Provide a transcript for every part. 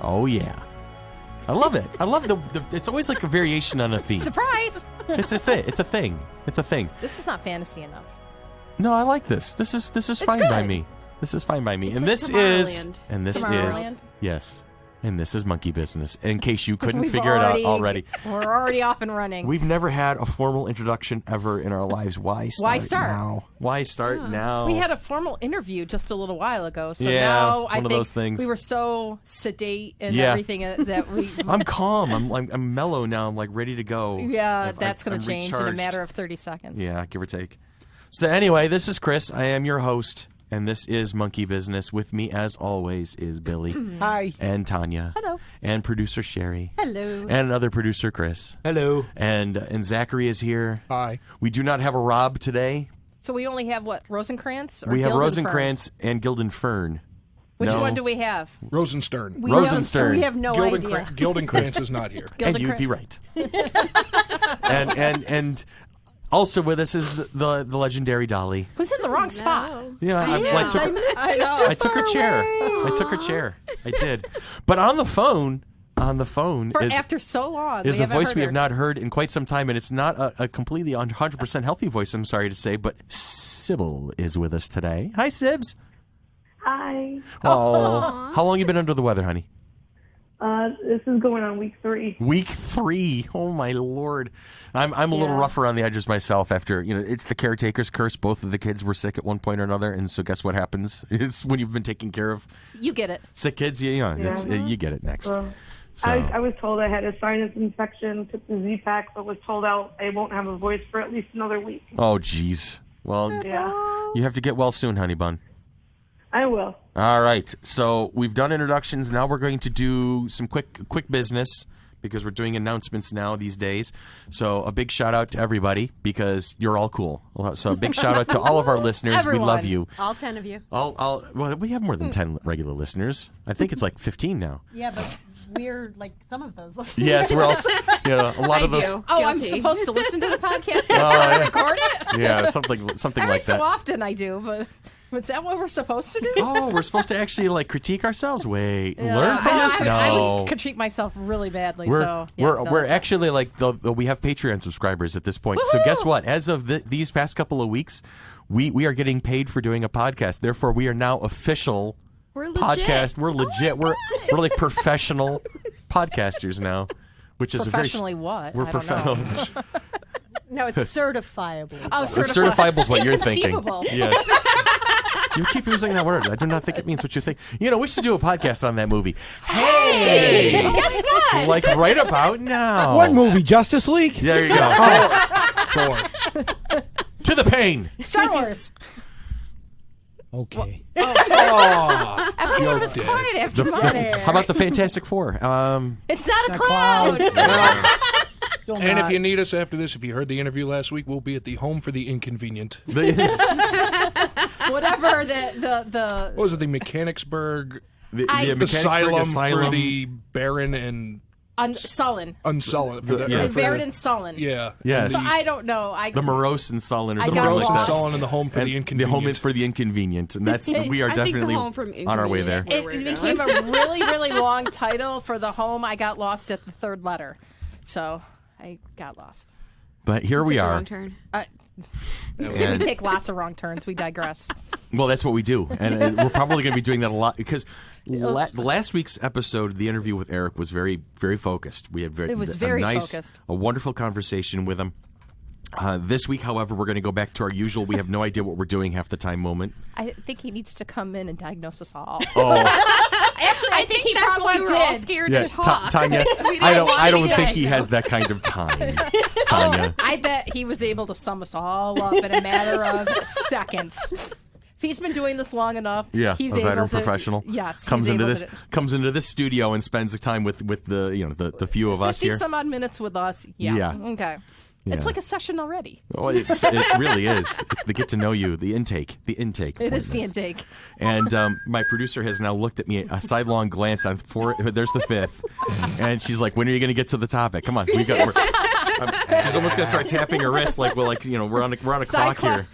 Oh, yeah. I love it. I love the it's always like a variation on a theme. Surprise! It's a thing. It's a thing. It's a thing. This is not fantasy enough. No, I like this. This is fine good. by me. This is fine by me. It's and like this is Tomorrowland? yes. And this is Monkey Business. In case you couldn't We've figure it out already. We're already off and running. We've never had a formal introduction ever in our lives. Why start now? Why start now? We had a formal interview just a little while ago, so Yeah, now one I of think those things. we were so sedate and Yeah. everything that we. I'm calm. I'm mellow now. I'm like ready to go. Yeah, that's going I'm to change in a recharged. matter of 30 seconds. Yeah, give or take. So anyway, this is Chris. I am your host, and this is Monkey Business. With me, as always, is Billy. Hi. And Tanya. Hello. And producer Sherry. Hello. And another producer, Chris. Hello. And Zachary is here. Hi. We do not have a Rob today. So we only have what, Rosencrantz? Or We have Gildenfern? Rosencrantz and Gildenfern. Which No. one do we have? Rosenstern. Rosenstern. We have no idea. Gildenkrantz is not here. And you'd be right. and also with us is the legendary Dolly. Who's in the wrong spot? Yeah, I took her chair. I took her chair. I did. But on the phone For is after so long. is we a haven't voice heard we her. have not heard in quite some time, and it's not a completely 100% healthy voice, I'm sorry to say, but Sybil is with us today. Hi, Sibs. Hi. Oh, how long you been under the weather, honey? This is going on week 3. Week 3. Oh my Lord, I'm a little rougher on the edges myself. After it's the caretaker's curse. Both of the kids were sick at one point or another, and so guess what happens? It's when you've been taking care of You get it. sick kids. You get it next. Well, So I was told I had a sinus infection, took the Z-Pack, but was told out I won't have a voice for at least another week. oh geez. Well, Yeah, you have to get well soon, honey bun. I will. All right. So we've done introductions. Now we're going to do some quick business because we're doing announcements now these days. So a big shout out to everybody because you're all cool. So a big shout out to all of our listeners. Everyone. We love you. All 10 of you. Well, we have more than 10 regular listeners. I think it's like 15 now. Yeah, but we're like some of those listeners. Yes, we're also a lot of those. Oh, I'm supposed to listen to the podcast Oh, yeah. and record it? Yeah, something Every like so that. often I do, but is that what we're supposed to do? Oh, we're supposed to actually like critique ourselves. Wait, learn from I us? would- No. I would critique myself really badly. We're we're actually like we have Patreon subscribers at this point. So guess what? As of these past couple of weeks, we are getting paid for doing a podcast. Therefore, we are now official podcast. We're legit. We're like professional podcasters now, which is Professionally what? We're I don't professional. know. No, it's certifiable. Oh, Certifiable is what you're thinking. Inconceivable. Yes. You keep using that word. I do not think it means what you think. We should do a podcast on that movie. Hey! Guess what? Like right about now. What movie? Justice League? There you go. Thor. To the pain. Star Wars. Okay. Everyone was dead. quiet after mine. How about the Fantastic Four? It's not a cloud. And if you need us after this, if you heard the interview last week, we'll be at the Home for the Inconvenient. Whatever the What was it? The Mechanicsburg Mechanicsburg Asylum Asylum. for the Barren and Sullen. Unsullen. yes. Baron and Sullen. Yeah. Yes. So I don't know. The morose and sullen or I something got like Morose and lost. that. Sullen and the Home for And the Inconvenient. The home is for the inconvenient, and that's we are I think definitely the Home from on our way there. Inconvenient. It became a really, really long title for the home. I got lost at the third letter. So I got lost. But here we Took a are. wrong turn. We And, take lots of wrong turns. We digress. well, that's what we do, and we're probably going to be doing that a lot because last week's episode, the interview with Eric, was very, very focused. We had It was very focused. a wonderful conversation with him. This week, however, we're going to go back to our usual. We have no idea what we're doing half the time moment. I think he needs to come in and diagnose us all. Oh, Actually, I think he That's probably why we're all did. scared yeah, to talk. Tanya. We I don't don't want to think be he has that kind of time, Oh, Tanya. I bet he was able to sum us all up in a matter of seconds. If he's been doing this long enough, Yeah, he's a veteran able to, professional. Yes, comes he's into able this to, comes into this studio and spends the time with the few of us 50 here. some odd minutes with us. Yeah. Yeah. Okay. Yeah. It's like a session already. Oh, it really is. It's the get to know you, the intake. It is appointment. the intake. And my producer has now looked at me, a sidelong glance on there's the fifth, and she's like, "When are you going to get to the topic? Come on, she's almost going to start tapping her wrist, we're on a Side clock here."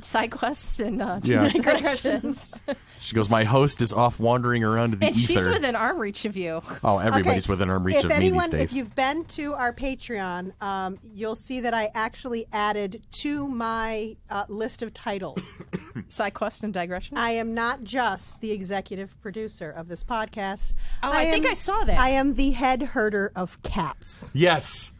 side quests and Yeah. digressions. She goes, my host is off wandering around the And ether. she's within arm reach of you. Oh, everybody's within arm reach if of me anyone, these days. If you've been to our Patreon, you'll see that I actually added to my list of titles. Side quest and digressions. I am not just the executive producer of this podcast. Oh, I think I saw that. I am the head herder of cats. Yes.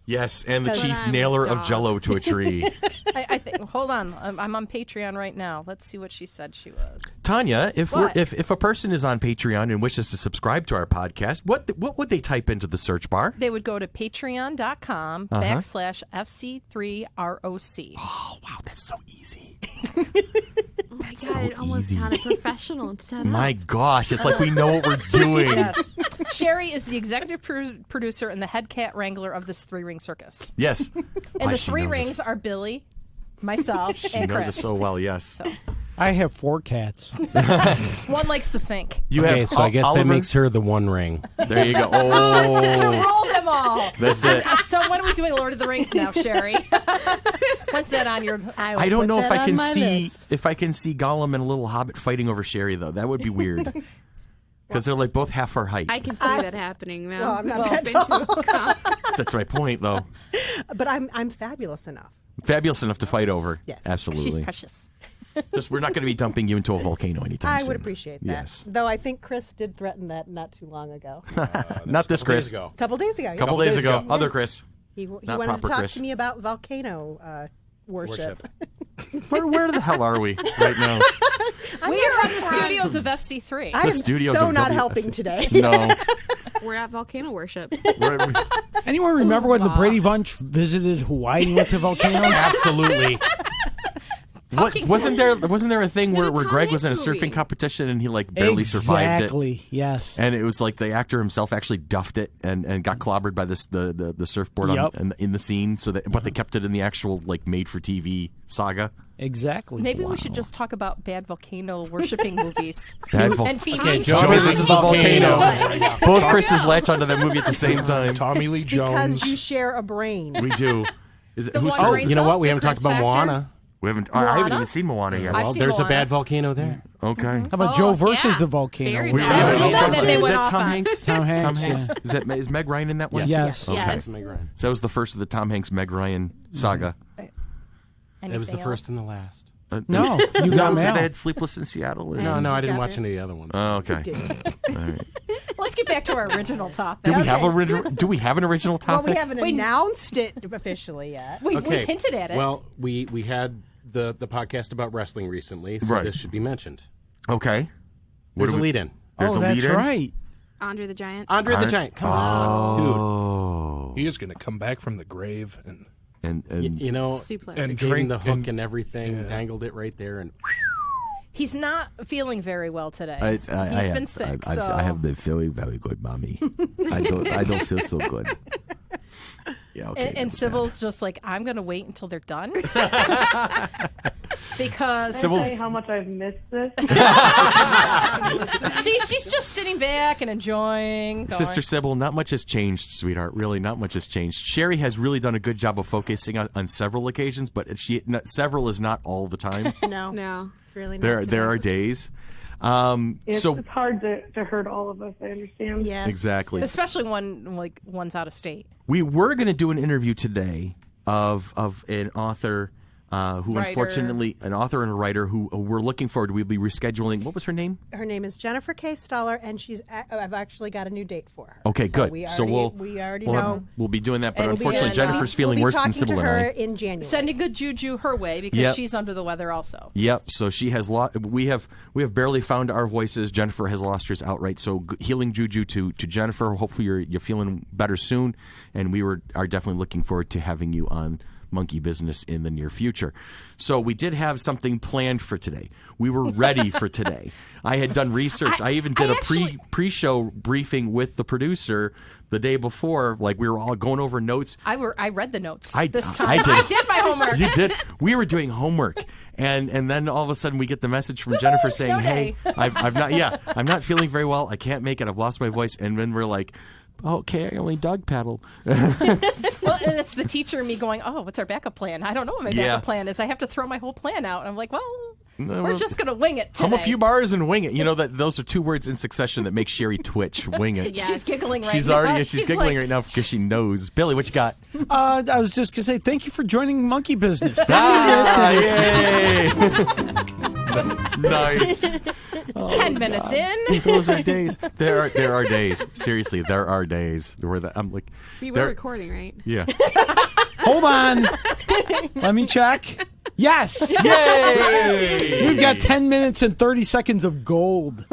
Yes, and the chief nailer of Jell-O to a tree. I think. Hold on, I'm on Patreon right now. Let's see what she said she was. Tanya, if What? if a person is on Patreon and wishes to subscribe to our podcast, what would they type into the search bar? They would go to patreon.com /FC3ROC. Oh, wow, that's so easy. Oh my God, so it almost easy. sounded professional and set My up. gosh, it's like we know what we're doing. Yes. Sherry is the executive producer and the head cat wrangler of this 3 Ring Circus. Yes. And the she 3 knows rings us. are Billy, myself, She and knows Chris. us so well, yes. So, I have 4 cats. one likes the sink. You Okay, have so I guess Oliver? that makes her the One Ring. There you go. To Oh, roll them all. that's it. So when are we doing Lord of the Rings now, Sherry? What's that on your? I don't know if I can see Gollum and a little hobbit fighting over Sherry though. That would be weird. Because they're like both half our height. I can see that happening now. Well, I'm not Well, that been tall. to a con. That's my point, though. But I'm fabulous enough. Fabulous enough to fight over. Yes. Absolutely. She's precious. Just we're not going to be dumping you into a volcano anytime I soon. would appreciate that. Yes. Though I think Chris did threaten that not too long ago. Not this Chris. A couple days ago. Couple days ago. Other Chris. He Not wanted to proper talk Chris. to me about volcano worship. Where the hell are we right now? We are on the studios of FC3. I am studios so of not WFC. helping today. No. We're at volcano worship. Anyone remember when the Brady Bunch visited Hawaii and went to volcanoes? Absolutely. Wasn't there a thing where Tom Greg was in a Hanks surfing movie. competition and he like barely survived it? Exactly, yes. And it was like the actor himself actually duffed it and got clobbered by the surfboard Yep. in the scene. But they kept it in the actual like made for TV saga. Exactly. Maybe we should just talk about bad volcano worshiping movies Bad and TV. Okay, Joe Joe versus the volcano. Volcano. Both Chris's latch onto that movie at the same time. Tommy Lee Because Jones. you share a brain. We do. Is it, The who's one Oh, brain you know cells, what? We the haven't talked Chris about factor. Moana. We haven't. I haven't Moana? even seen Moana yet. I've Well, seen there's a Moana. bad volcano there. Okay. How about Joe versus yeah. the volcano? Very We- bad. Yeah, yeah, we know that they is went that off Tom on. Hanks? Tom Hanks, yeah. Is Meg Ryan in that one? Yes. Okay. Yes. Meg Ryan. So that was the first of the Tom Hanks Meg Ryan saga. That was the Anything first else? and the last. No, you got They mail. had Sleepless in Seattle. No, I didn't got watch it. any of the other ones. Oh, okay. Let's get back to our original topic. Do we have an original Well, topic? we haven't announced it officially yet. We've hinted at it. Well, we had the podcast about wrestling recently, so Right. this should be mentioned. Okay. There's do a we- lead-in. There's Oh, a that's lead-in? right. Andre the Giant. Andre the Giant, come on, Oh. He is going to come back from the grave and And dude. You know, Suplex. and gave him the drink hook and- and everything, yeah. dangled it right there, and He's not feeling very well today. He's been sick, so I have been feeling very good, mommy. I don't feel so good. Yeah, okay. and Sybil's just like, I'm going to wait until they're done. Because Can I say how much I've missed this? see, she's just sitting back and enjoying. Going, Sister Sybil, not much has changed, sweetheart. Really, not much has changed. Sherry has really done a good job of focusing on several occasions, but several is not all the time. No, No. it's really not. There are days. It's So hard to hurt all of us. I understand. Yes. exactly. especially when one's out of state. We were going to do an interview today of an author who Writer. unfortunately, an author and a writer who we're looking forward to. We'll be rescheduling. What was her name? Her name is Jennifer K. Stoller, and I've actually got a new date for her. Okay, So good. We So already know. we'll be doing that, but And unfortunately, we'll Jennifer's feeling we'll worse be than talking Sybil to and her I. in January. Sending good juju her way because Yep. she's under the weather also. Yep. So she has lost. We have barely found our voices. Jennifer has lost hers outright. So healing juju to Jennifer. Hopefully you're feeling better soon, and we are definitely looking forward to having you on Monkey Business in the near future. So we did have something planned for today. We were ready for today. I had done research. I even did a pre-show briefing with the producer the day before. Like we were all going over notes. I read the notes I- this time. I did. I did my homework. You did. We were doing homework, and then all of a sudden we get the message from Jennifer saying, snow "Hey, day." I'm not feeling very well. I can't make it. I've lost my voice." And then we're like, Okay, I only dog paddle. Well, and it's the teacher and me going, oh, what's our backup plan? I don't know what my backup plan is. I have to throw my whole plan out. And I'm like, well, we're just going to wing it today. Hum a few bars and wing it. You know that those are two words in succession that make Sherry twitch. Wing it. Yes. She's giggling right she's now. Already, she's giggling right now because she knows. Billy, what you got? I was just going to say thank you for joining Monkey Business. Yay! Nice. 10 minutes in. Those are days. There are days. Seriously, there are days where I'm like. We were recording, right? Yeah. Hold on. Let me check. Yes. Yay! We've got 10 minutes and 30 seconds of gold.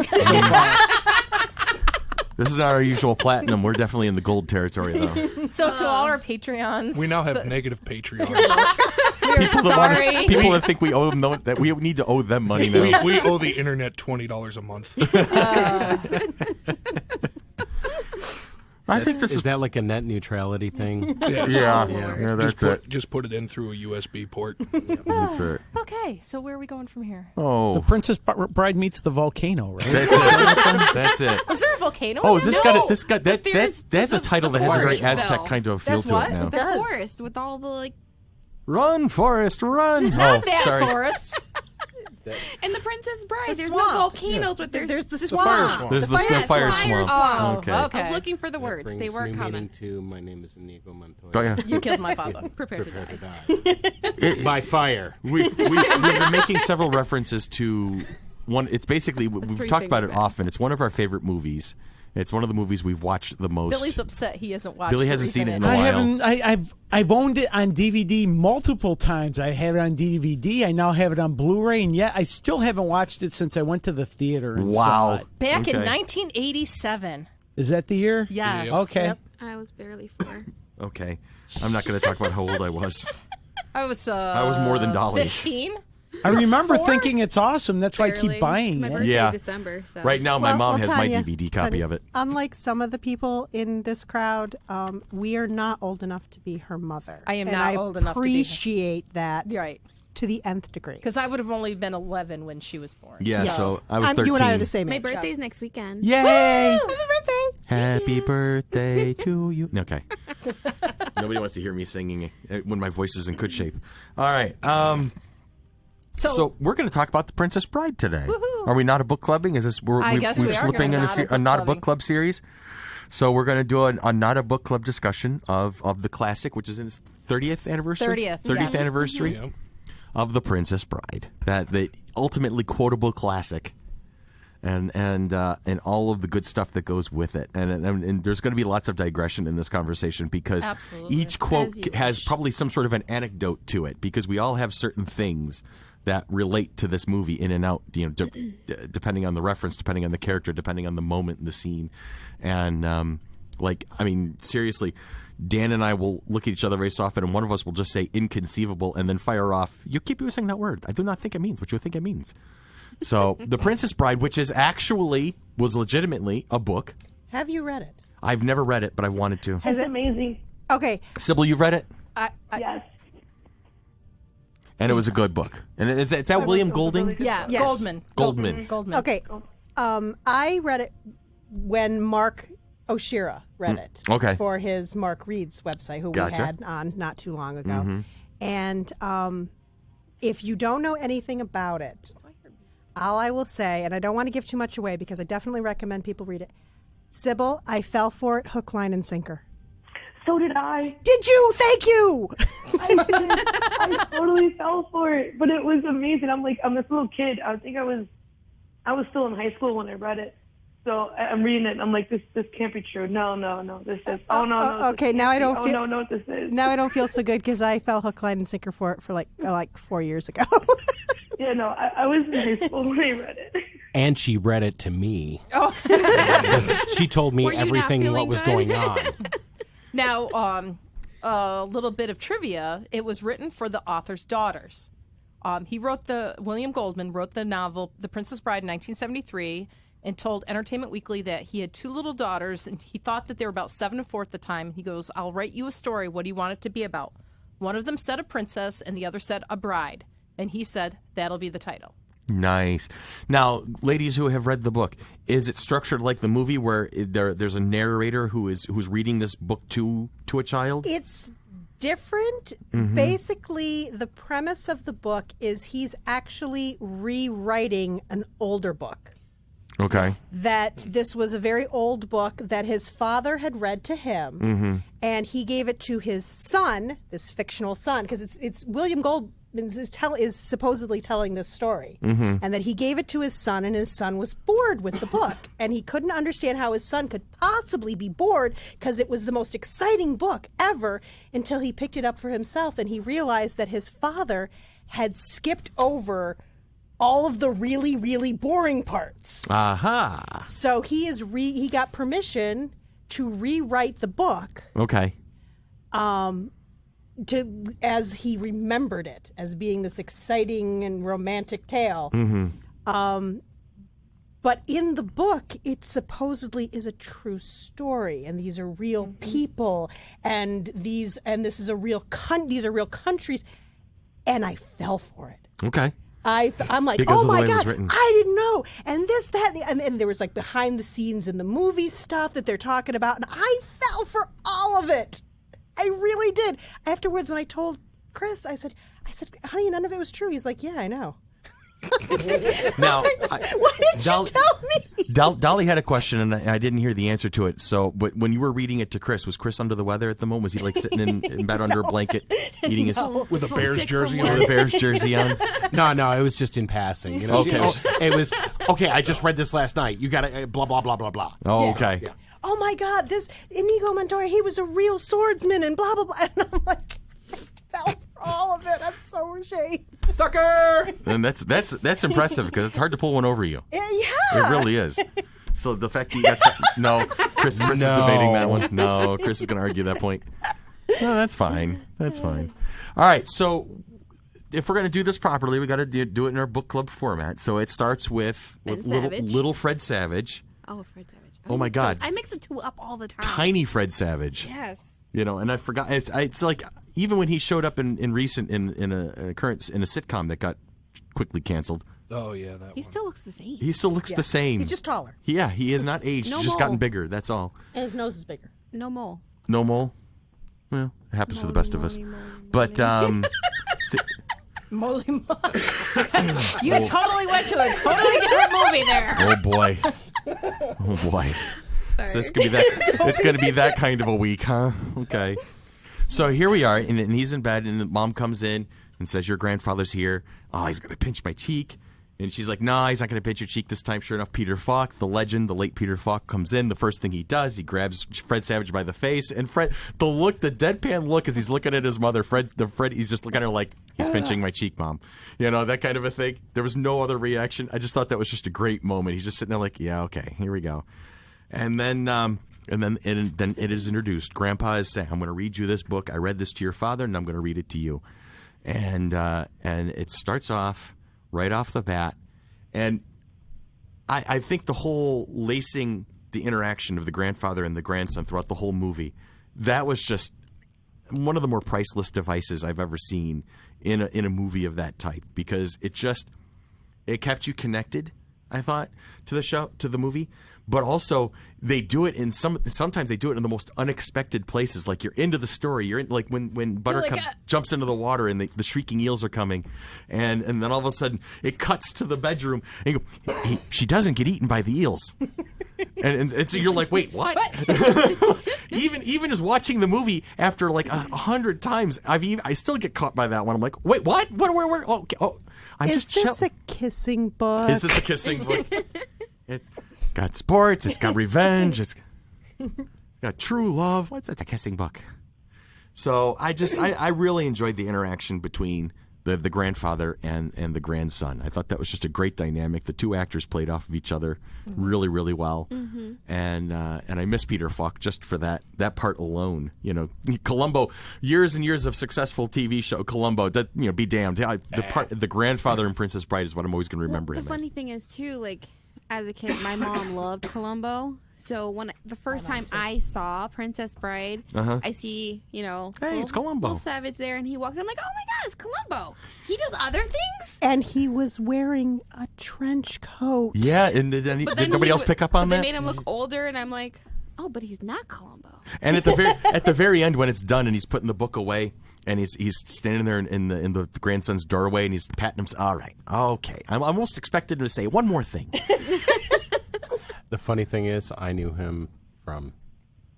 This is our usual platinum. We're definitely in the gold territory, though. So to all our Patreons. We now have negative Patreons. We're sorry. People that think we owe them, that we need to owe them money now. We owe the internet $20 a month. I think this is that like a net neutrality thing? Yeah, that's it. Just put it in through a USB port. That's it. Okay, so where are we going from here? Oh, The Princess Bride meets the volcano, right? that's it. That's it. Is there a volcano? Oh, is this No, got this got that there's that's a the title that has a very forest, Aztec though. kind of feel That's to what? it now. The does. forest with all the like, Run, Forrest, run! Not oh, that sorry. forest. and the Princess Bride. The There's swamp. no volcanoes, but There's the fire swamp. swamp. There's the Yes, fire fire swamp. Oh, Okay. okay. I was looking for the words. Brings They weren't new coming. meaning to my name is Inigo Montoya. Oh, yeah. You killed my father. Prepare to Prepare die. to die. By fire. We've been making several references to one. It's basically we've talked about it Three-Finger often. It's one of our favorite movies. It's one of the movies we've watched the most. Billy's upset he hasn't watched Billy the hasn't seen recent it in a I while. haven't. I've owned it on DVD multiple times. I had it on DVD. I now have it on Blu-ray, and yet I still haven't watched it since I went to the theater and saw Wow. it. Back in Okay. 1987. Is that the year? Yes. Okay. Yep. I was barely 4. Okay, I'm not going to talk about how old I was. I was more than Dolly. 15. I remember thinking it's awesome. That's why I keep buying My it. birthday Yeah. December. So. Right now, my mom has Tanya, my DVD copy Tanya, of it. Unlike some of the people in this crowd, we are not old enough to be her mother. I am and not old enough to be her- appreciate that You're right. to the nth degree. Because I would have only been 11 when she was born. Yeah, Yes. so I was 13. You and I are the same My age. birthday's next weekend. Yay! Happy birthday! Happy birthday to you. Okay. Nobody wants to hear me singing when my voice is in good shape. All right. So we're going to talk about The Princess Bride today. Woohoo. Are we not a book clubbing? Is this I we've guess we are slipping gonna in not a a not a book book club series? So we're going to do a not a book club discussion of the classic, which is in its 30th anniversary. 30th, yes. Anniversary Yeah. of The Princess Bride. That the ultimately quotable classic. And all of the good stuff that goes with it, and there's going to be lots of digression in this conversation because Absolutely. each quote As you has wish. probably some sort of an anecdote to it because we all have certain things that relate to this movie in and out, depending on the reference, depending on the character, depending on the moment in the scene, and seriously. Dan and I will look at each other very often, and one of us will just say inconceivable and then fire off, you keep using that word. I do not think it means what you think it means. So, The Princess Bride, which was legitimately a book. Have you read it? I've never read it, but I've wanted to. It's amazing. Okay. Sybil, you've read it? Yes. And it was a good book. And it's that William Golding? Yeah, Yes. Goldman. Okay. I read it when Mark Oshira read it. Okay. For his Mark Reed's website, who Gotcha. we had on not too long ago. And if you don't know anything about it, all I will say, and I don't want to give too much away because I definitely recommend people read it. Sybil, I fell for it hook, line, and sinker. So did I. Did you? Thank you. I totally fell for it, but it was amazing. I'm this little kid. I think I was still in high school when I read it. So I'm reading it, and I'm like, this can't be true. No, this is. Oh no. Okay, now I don't feel. Oh no, this is. Now I don't feel so good because I fell hook, line, and sinker for it for like 4 years ago. Yeah, no, I was in high school when I read it. And she read it to me. Oh. She told me Were you not everything feeling what was good? going on. Now, a little bit of trivia. It was written for the author's daughters. William Goldman wrote the novel The Princess Bride in 1973 and told Entertainment Weekly that he had 2 little daughters and he thought that they were about 7 and 4 at the time. He goes, I'll write you a story. What do you want it to be about? One of them said a princess and the other said a bride. And he said, that'll be the title. Nice. Now, ladies who have read the book, is it structured like the movie where there's a narrator who's reading this book to a child? It's different. Basically, the premise of the book is he's actually rewriting an older book. Okay. That this was a very old book that his father had read to him, and he gave it to his son, this fictional son, because it's William Goldman is supposedly telling this story, and that he gave it to his son, and his son was bored with the book, and he couldn't understand how his son could possibly be bored because it was the most exciting book ever until he picked it up for himself, and he realized that his father had skipped over all of the really, really boring parts. Aha. So he got permission to rewrite the book. Okay. As he remembered it as being this exciting and romantic tale. But in the book, it supposedly is a true story, and these are real people, and this is a real these are real countries, and I fell for it. Okay. I'm like, Because oh of the my way it was God, written. I didn't know. And this, that, and there was like behind the scenes in the movie stuff that they're talking about. And I fell for all of it. I really did. Afterwards, when I told Chris, I said, honey, none of it was true. He's like, yeah, I know. Now, why didn't you tell me? Dolly had a question, and I didn't hear the answer to it. So, but when you were reading it to Chris, was Chris under the weather at the moment? Was he like sitting in bed under a blanket, eating his with a Bears jersey on? With a Bears jersey on? No, it was just in passing. You know, Okay. It was okay. I just read this last night. You got to blah blah blah blah blah. Oh, okay. Yeah. Oh my God, this Inigo Montoya, he was a real swordsman and blah, blah, blah. And I'm like, I fell for all of it. I'm so ashamed. Sucker! And that's impressive because it's hard to pull one over you. Yeah. It really is. So the fact that you got no, Chris is debating that one. No, Chris is going to argue that point. No, that's fine. That's fine. All right. So if we're going to do this properly, we got to do it in our book club format. So it starts with little Fred Savage. Oh, Fred Savage. Oh my God. I mix the two up all the time. Tiny Fred Savage. Yes. You know, and I forgot. It's like even when he showed up in a sitcom that got quickly canceled. Oh yeah, that He one. still looks the same. He still looks the same. He's just taller. Yeah, he has not aged. No He's just mole. gotten bigger. That's all. And his nose is bigger. No mole. No mole. Well, it happens to the best of us. But Moly moly. You totally went to a totally different movie there. oh boy. Oh boy. Sorry. So it's gonna be that kind of a week, huh? Okay. So here we are, and he's in bed, and the mom comes in and says, "Your grandfather's here." Oh, he's gonna pinch my cheek, and she's like, "No, he's not gonna pinch your cheek this time." Sure enough, Peter Falk, the legend, the late Peter Falk, comes in. The first thing he does, he grabs Fred Savage by the face, and Fred, the deadpan look as he's looking at his mother, Fred, he's just looking at her like, "He's pinching my cheek, Mom," you know, that kind of a thing. There was no other reaction. I just thought that was just a great moment. He's just sitting there like, "Yeah, okay, here we go." And then it is introduced. Grandpa is saying, "I'm going to read you this book. I read this to your father, and I'm going to read it to you." And it starts off right off the bat, and I think the whole lacing the interaction of the grandfather and the grandson throughout the whole movie, that was just one of the more priceless devices I've ever seen in a movie of that type, because it kept you connected, I thought, to the movie. But also, they do it sometimes they do it in the most unexpected places. Like, you're into the story. You're in, like when Buttercup jumps into the water and the shrieking eels are coming, and then all of a sudden it cuts to the bedroom and you go, hey, she doesn't get eaten by the eels. and so you're like, wait, what? even as watching the movie after like 100 times, I still get caught by that one. I'm like, wait, what? Where? Oh, okay. Is this a kissing book? Is this a kissing book? It's got sports. It's got revenge. It's got true love. What's that? It's a kissing book. So I really enjoyed the interaction between the grandfather and the grandson. I thought that was just a great dynamic. The two actors played off of each other really, really well. Mm-hmm. And I miss Peter Falk just for that part alone. You know, Columbo, years and years of successful TV show. Columbo, that, you know, be damned. The grandfather in Princess Bride is what I'm always going to remember him The funny as. thing is too, like, as a kid, my mom loved Columbo. So when the first time I saw Princess Bride, I see, you know, hey, it's Columbo. Little Savage there, and he walks. I'm like, oh my it's Columbo. He does other things? And he was wearing a trench coat. Yeah, and did nobody else pick up on that? They made him look older, and I'm like, oh, but he's not Columbo. And at the very end, when it's done and he's putting the book away, and he's standing there in the grandson's doorway, and he's patting him. All right, okay. I almost expected him to say one more thing. The funny thing is, I knew him from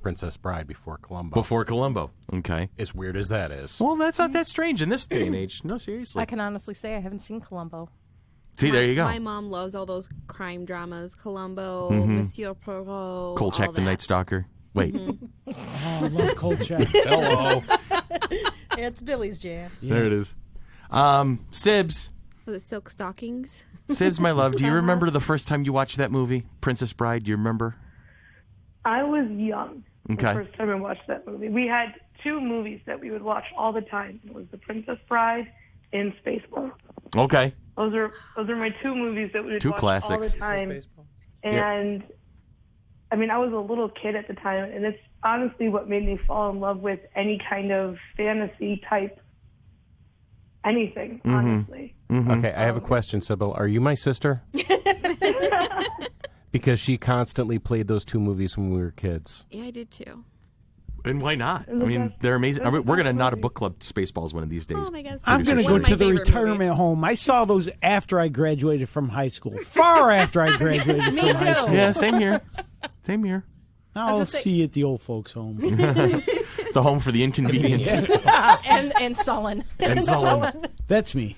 Princess Bride before Columbo. Before Columbo, okay. As weird as that is. Well, that's not that strange in this day and age. No, seriously. I can honestly say I haven't seen Columbo. See, there you go. My mom loves all those crime dramas. Columbo, Monsieur Poirot. Kolchak the Night Stalker. Wait. Oh, I love Kolchak. Hello. It's Billy's jam. Yeah. There it is. Sibs. Was it Silk Stockings? Sibs, my love, do you remember the first time you watched that movie, Princess Bride? Do you remember? I was young Okay. the first time I watched that movie. We had two movies that we would watch all the time. It was The Princess Bride and Spaceballs. Okay. Those are my two movies that we would Two watch classics. all the time. And I mean, I was a little kid at the time, and it's honestly what made me fall in love with any kind of fantasy type anything, honestly. Okay, I have a question, Sybil. Are you my sister? Because she constantly played those two movies when we were kids. Yeah, I did too. And why not? I mean, they're amazing. I mean, we're going to not a book club Spaceballs one of these days. Oh my God! I'm going to go to the retirement home. I saw those after I graduated from high school. Far after I graduated from high school. Yeah, same here. Same here. I'll see you at the old folks' home. The home for the inconvenient. and sullen. And sullen. That's me.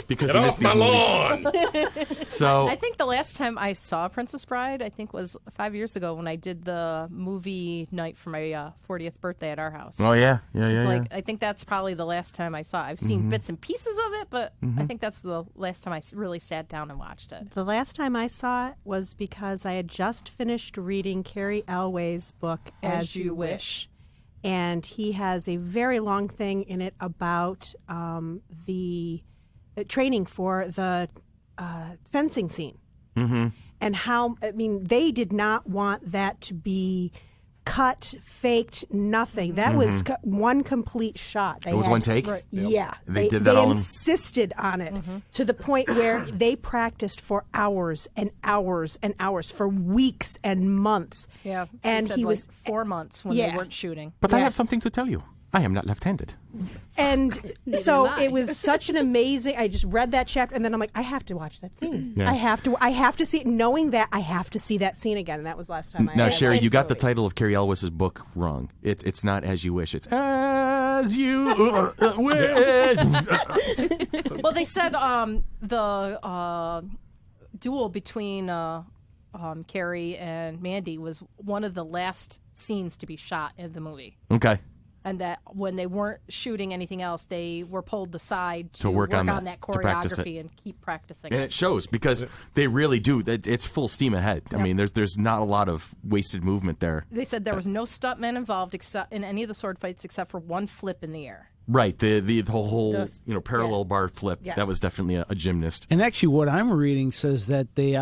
Because Get you missed off these my movies. lawn. So I think the last time I saw Princess Bride, I think was 5 years ago when I did the movie night for my 40th birthday at our house. Oh yeah. It's like I think that's probably the last time I saw it. I've seen bits and pieces of it, but I think that's the last time I really sat down and watched it. The last time I saw it was because I had just finished reading Carrie Elway's book, As You Wish. And he has a very long thing in it about the training for the fencing scene. And how, I mean, they did not want that to be cut, faked, nothing. That was one complete shot. It was one take? Right, yeah. They did that they all in... insisted on it to the point where they practiced for hours and hours and hours, for weeks and months. Yeah. And he was 4 months when they weren't shooting. But I have something to tell you. I am not left-handed. And so it was such an amazing. I just read that chapter, and then I'm like, I have to watch that scene. Yeah. I have to see it. Knowing that, I have to see that scene again. And that was last time. Now, Sherry, you got the title of Carrie Elway's book wrong. It's not As You Wish. It's As You Wish. Well, they said the duel between Carrie and Mandy was one of the last scenes to be shot in the movie. Okay. And that when they weren't shooting anything else, they were pulled aside to work on that to practice it. choreography and keep practicing. And it shows because they really do. It's full steam ahead. I mean, there's not a lot of wasted movement there. They said there was no stuntmen involved except in any of the sword fights except for one flip in the air. Right, the whole parallel bar flip. Yes. That was definitely a gymnast. And actually, what I'm reading says that they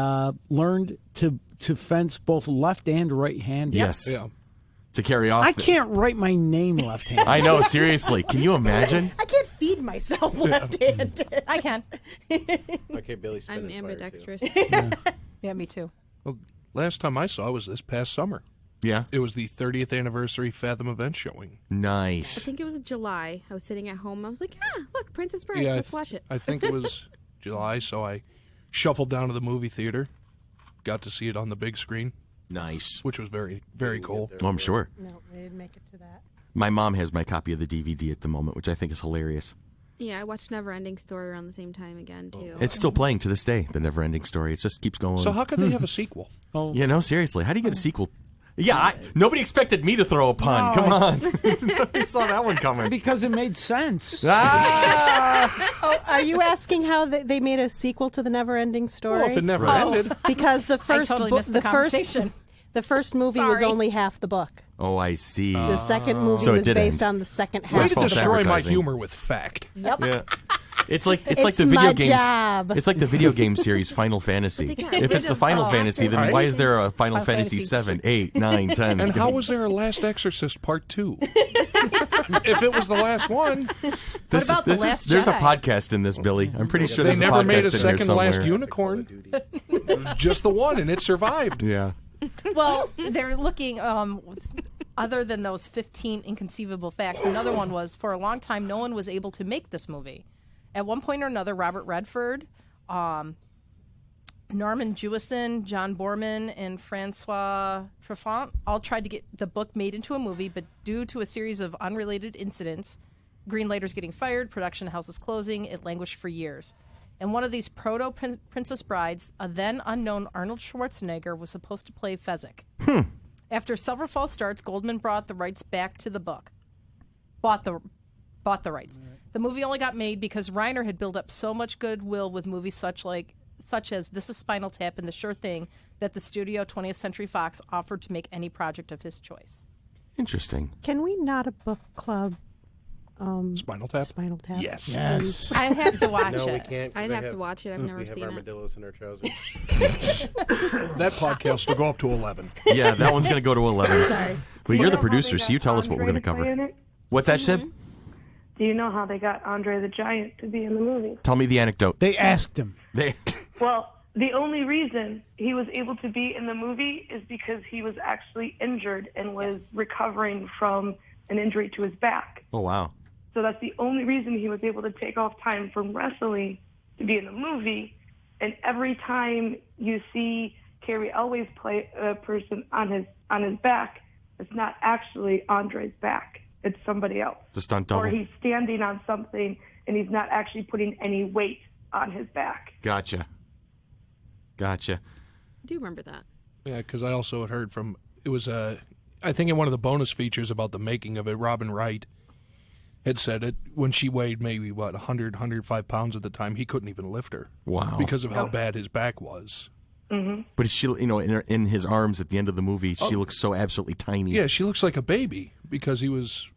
learned to fence both left and right-handed. Yes. Yeah. To carry off. I can't write my name left-handed. I know, seriously. Can you imagine? I can't feed myself left-handed. I can. Okay, Billy. I'm ambidextrous. Yeah, me too. Well, last time I saw it was this past summer. Yeah. It was the 30th anniversary Fathom event showing. I Nice. think it was July. I was sitting at home. I was like, look, Princess Bride. Yeah, Let's watch it. I think it was July, so I shuffled down to the movie theater, got to see it on the big screen, Nice. which was very, very cool. Oh, I'm sure. No, we didn't make it to that. My mom has my copy of the DVD at the moment, which I think is hilarious. Yeah, I watched Neverending Story around the same time again, too. It's still playing to this day, the Never-Ending Story. It just keeps going. So how could they have a sequel? Seriously, how do you get a sequel? Yeah, nobody expected me to throw a pun. Come on. I saw that one coming. Because it made sense. Are you asking how they made a sequel to the Never-Ending Story? Well, if it never ended. Because the I first totally book, missed the conversation. the first movie was Sorry. only half the book. Oh, I see. The second movie So it was did based end. on the second Way half. to false destroy my advertising. humor with fact. Yep. Yeah. It's like the It's video my games. job. It's like the video game series Final Fantasy. got If rid it's the of Final all Fantasy, then actors. why is there a Final Final Fantasy Fantasy 7, 8, 9, 10? And how was there a Last Exorcist Part 2? if it was the last one, There's a podcast in this, Billy. I'm pretty sure they there's never a podcast made a in here second somewhere. last unicorn. It was just the one, and it survived. Yeah. Well, they're looking, other than those 15 inconceivable facts, another one was, for a long time, no one was able to make this movie. At one point or another, Robert Redford, Norman Jewison, John Borman, and Francois Truffaut all tried to get the book made into a movie, but due to a series of unrelated incidents, greenlighters getting fired, production houses closing, it languished for years. And one of these proto-Princess Brides, a then unknown Arnold Schwarzenegger, was supposed to play Fezzik. After several false starts, Goldman brought the rights back to the book. Bought the rights. The movie only got made because Reiner had built up so much goodwill with movies such as This Is Spinal Tap and The Sure Thing that the studio 20th Century Fox offered to make any project of his choice. Interesting. Can we not a book club? Spinal Tap? Spinal Tap. Yes. I have to watch No, we it. can't. I'd have to watch it. I've never We have seen it. armadillos in our trousers. That podcast will go up to 11. Yeah, that one's going to go to 11. Sorry. But you're the You know how producer, they so you got tell us what we're Andre going to to play in cover. it? What's that, Sid? Do you know how they got Andre the Giant to be in the movie? Tell me the anecdote. They asked him. Well, the only reason he was able to be in the movie is because he was actually injured and was recovering from an injury to his back. Oh, wow. So that's the only reason he was able to take off time from wrestling to be in the movie. And every time you see Carrie Elway's play a person on his back, it's not actually Andre's back. It's somebody else. It's a stunt double. Or he's standing on something and he's not actually putting any weight on his back. Gotcha. I do remember that. Yeah, because I also had heard from, it was, I think in one of the bonus features about the making of it, Robin Wright had said it when she weighed maybe, 100, 105 pounds at the time, he couldn't even lift her. Wow. Because of how bad his back was. Mm-hmm. But she, in his arms at the end of the movie, she looks so absolutely tiny. Yeah, she looks like a baby because he was,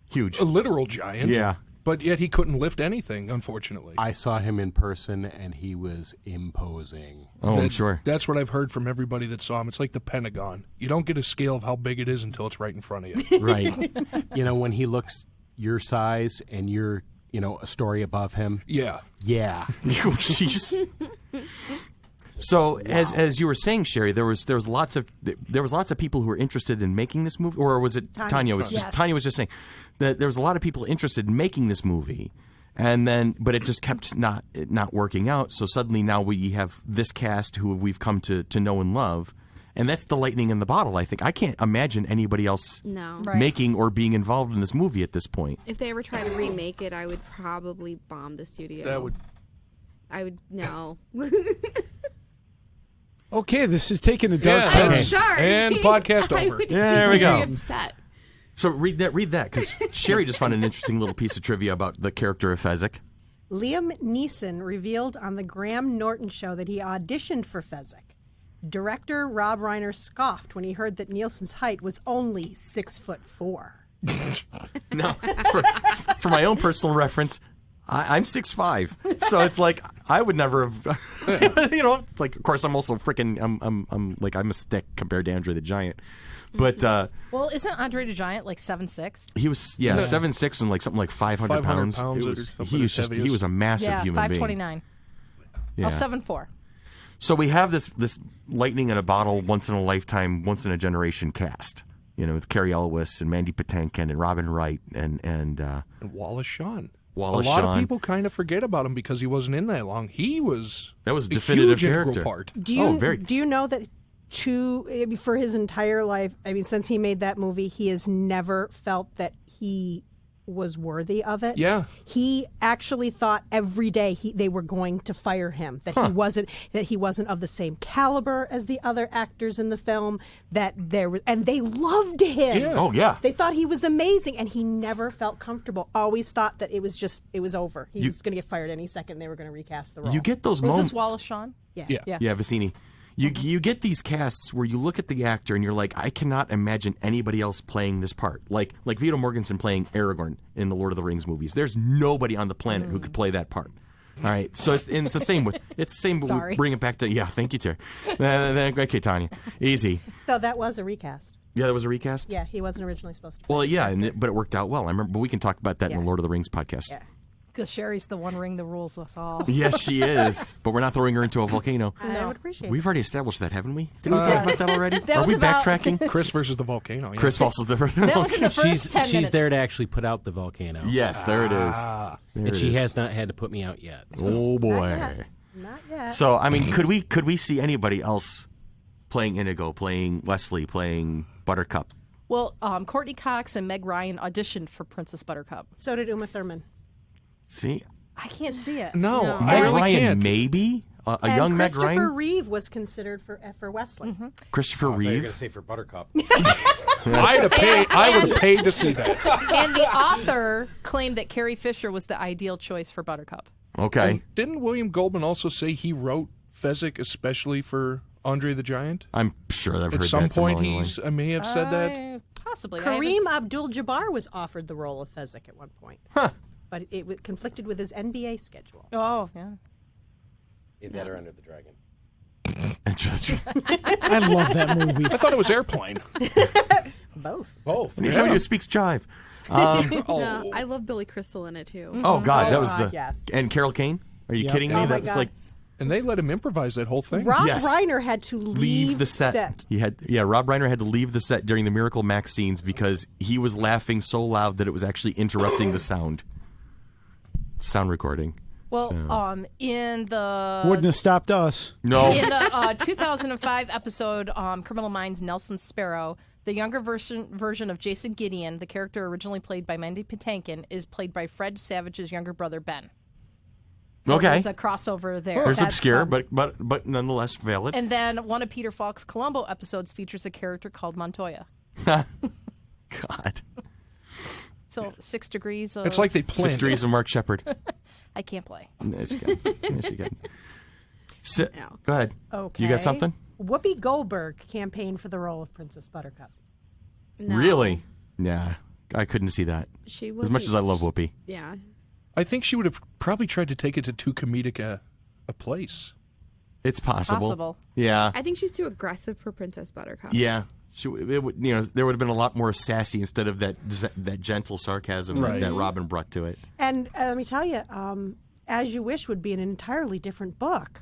huge. a literal giant. Yeah. But yet he couldn't lift anything, unfortunately. I saw him in person, and he was imposing. Oh, I'm sure. That's what I've heard from everybody that saw him. It's like the Pentagon. You don't get a scale of how big it is until it's right in front of you. Right. When he looks your size and you're, a story above him. Yeah. Yeah. Jeez. So as you were saying, Sherry, there was lots of people who were interested in making this movie, or was it Tanya? Tanya was just saying that there was a lot of people interested in making this movie, but it just kept not working out. So suddenly now we have this cast who we've come to know and love, and that's the lightning in the bottle. I think I can't imagine anybody else making or being involved in this movie at this point. If they ever try to remake it, I would probably bomb the studio. I would no. Okay, this is taking a dark I'm turn. sorry. And podcast over. Yeah, there we go. Very upset. So read that, because Sherry just found an interesting little piece of trivia about the character of Fezzik. Liam Neeson revealed on the Graham Norton show that he auditioned for Fezzik. Director Rob Reiner scoffed when he heard that Nielsen's height was only 6'4". No, for my own personal reference, I'm 6'5", so it's like I would never have. It's like, of course, I'm also freaking. I'm a stick compared to Andre the Giant, but well, isn't Andre the Giant like 7'6"? he was 7'6" and something like 500 pounds. He was a massive human being. 5'29". Yeah. Oh, 7'4". So we have this lightning in a bottle, once in a lifetime, once in a generation cast. With Carrie Elwes and Mandy Patinkin and Robin Wright and Wallace Shawn. A lot of people kind of forget about him because he wasn't in that long. That was a definitive huge character. Part. Do you know that for his entire life, since he made that movie, he has never felt that he was worthy of it? Yeah. He actually thought every day they were going to fire him, that he wasn't of the same caliber as the other actors in the film, and they loved him. Yeah. Oh yeah. They thought he was amazing, and he never felt comfortable. Always thought that it was over. He was going to get fired any second. They were going to recast the role. You get those Was moments. this Wallace Shawn? Yeah. Vicini. You get these casts where you look at the actor and you're like, I cannot imagine anybody else playing this part. Like Viggo Mortensen playing Aragorn in the Lord of the Rings movies. There's nobody on the planet who could play that part. All right, so it's the same with Sorry. we bring it back to thank you, Terry. Okay, Tanya, easy. So that was a recast. Yeah, that was a recast? Yeah, he wasn't originally supposed to. Well, yeah, but it worked out well. I remember, but we can talk about that in Yeah. the Lord of the Rings podcast. Yeah. Because Sherry's the one ring that rules us all. Yes, she is. But we're not throwing her into a volcano. I would appreciate We've it. already established that, haven't we? Didn't we talk about that already? That Are was we about- backtracking? Chris versus the volcano. Yeah. Chris versus the That was in the first 10 She's minutes. there to actually put out the volcano. Yes, there it is. There And it she is. has not had to put me out yet. So. Oh boy. Not yet. So I mean, could we see anybody else playing Inigo, playing Wesley, playing Buttercup? Well, Courtney Cox and Meg Ryan auditioned for Princess Buttercup. So did Uma Thurman. See, I can't see it. No, No. I Meg really Ryan, can't. maybe a And young Meg Christopher Ryan, Reeve was considered for Wesley. Christopher I thought you were going Reeve. to say for Buttercup. I would pay to see that. And the author claimed that Carrie Fisher was the ideal choice for Buttercup. Okay, And didn't William Goldman also say he wrote Fezzik especially for Andre the Giant? I'm sure I've heard At that some point, somewhere. I may have said that. Possibly. Kareem Abdul-Jabbar was offered the role of Fezzik at one point. Huh. But it conflicted with his NBA schedule. Oh, yeah. Either that or Under the Dragon. I love that movie. I thought it was Airplane. Both. Both. Somebody who speaks jive. No, I love Billy Crystal in it too. Oh God, that was God, the yes. and Carol Kane. Are you Yep. kidding me? Oh, my That's God. like And they let him improvise that whole thing. Rob Yes. Reiner had to leave the set. Rob Reiner had to leave the set during the Miracle Max scenes because he was laughing so loud that it was actually interrupting the sound recording. Well, in the Wouldn't have stopped us. No. in the 2005 episode Criminal Minds Nelson Sparrow, the younger version of Jason Gideon, the character originally played by Mandy Patinkin, is played by Fred Savage's younger brother Ben. So Okay. there's a crossover there. There's That's obscure, fun. but nonetheless valid. And then one of Peter Falk's Columbo episodes features a character called Montoya. God. So 6 degrees of... It's like they planned 6 Degrees of Mark Shepard. I can't play. Yes, you can. Yes, you can. No. Go ahead. Okay. You got something? Whoopi Goldberg campaigned for the role of Princess Buttercup. No. Really? Nah. I couldn't see that. She As much as I love Whoopi. Yeah. I think she would have probably tried to take it to too comedic a place. It's possible. Possible. Yeah. I think she's too aggressive for Princess Buttercup. Yeah. There would have been a lot more sassy instead of that gentle sarcasm Right. that Robin brought to it. And let me tell you, As You Wish would be an entirely different book.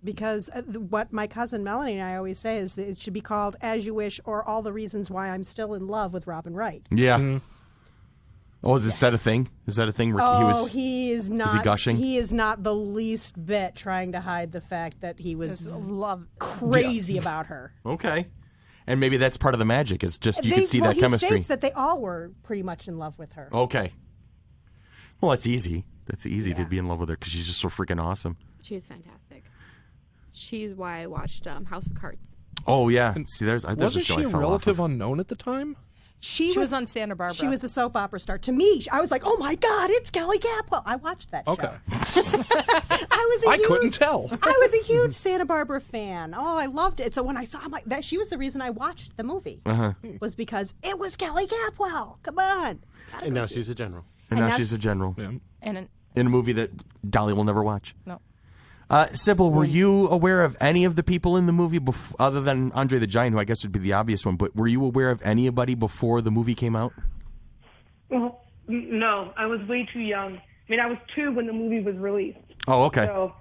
Because what my cousin Melanie and I always say is that it should be called As You Wish or All the Reasons Why I'm Still in Love with Robin Wright. Yeah. Oh, is that a thing? Is that a thing where he is not. Is he gushing? He is not the least bit trying to hide the fact that he was Love. crazy about her. Okay. And maybe that's part of the magic is just you can see that he chemistry. states that they all were pretty much in love with her. Okay. Well, that's easy. That's easy to be in love with her because she's just so freaking awesome. She's fantastic. She's why I watched House of Cards. Oh yeah. See, there's a Wasn't show she I a fell off relative of. unknown at the time? She was on Santa Barbara. She was a soap opera star. To me, I was like, "Oh my God, it's Kelly Capwell." I watched that Okay. show. I couldn't tell. I was a huge Santa Barbara fan. Oh, I loved it. So when I saw, I'm like, that she was the reason I watched the movie. Was because it was Kelly Capwell. Come on. And now she's a general. And And now that's- she's a general And in a movie that Dolly will never watch. no. Sybil, were you aware of any of the people in the movie other than Andre the Giant, who I guess would be the obvious one? But were you aware of anybody before the movie came out? Well, no, I was way too young. I mean, I was 2 when the movie was released. Oh, okay. So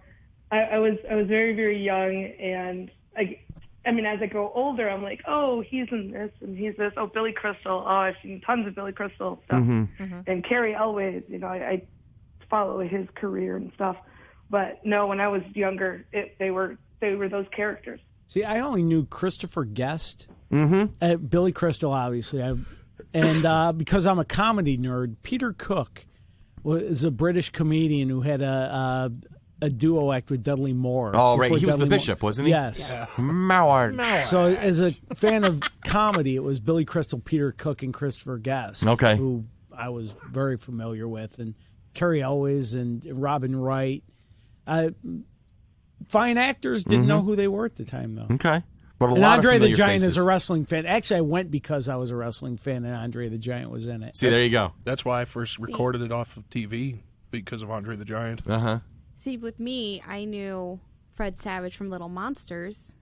I was very, very young, and I mean, as I grow older, I'm like, oh, he's in this and he's this. Oh, Billy Crystal. Oh, I've seen tons of Billy Crystal stuff. And Carrie Elways. I follow his career and stuff. But no, when I was younger, they were those characters. See, I only knew Christopher Guest, Billy Crystal, obviously, and because I'm a comedy nerd, Peter Cook was a British comedian who had a duo act with Dudley Moore. Oh, right. before He was the Dudley bishop, wasn't he? Yes. Mallard. So, as a fan of comedy, it was Billy Crystal, Peter Cook, and Christopher Guest, Okay. who I was very familiar with, and Carrie Elways and Robin Wright. Fine actors, didn't know who they were at the time, though. Okay. But a And lot Andre of the familiar Giant faces. is a wrestling fan. Actually, I went because I was a wrestling fan, and Andre the Giant was in it. See, there you go. That's why I first recorded it off of TV because of Andre the Giant. See, with me, I knew Fred Savage from Little Monsters.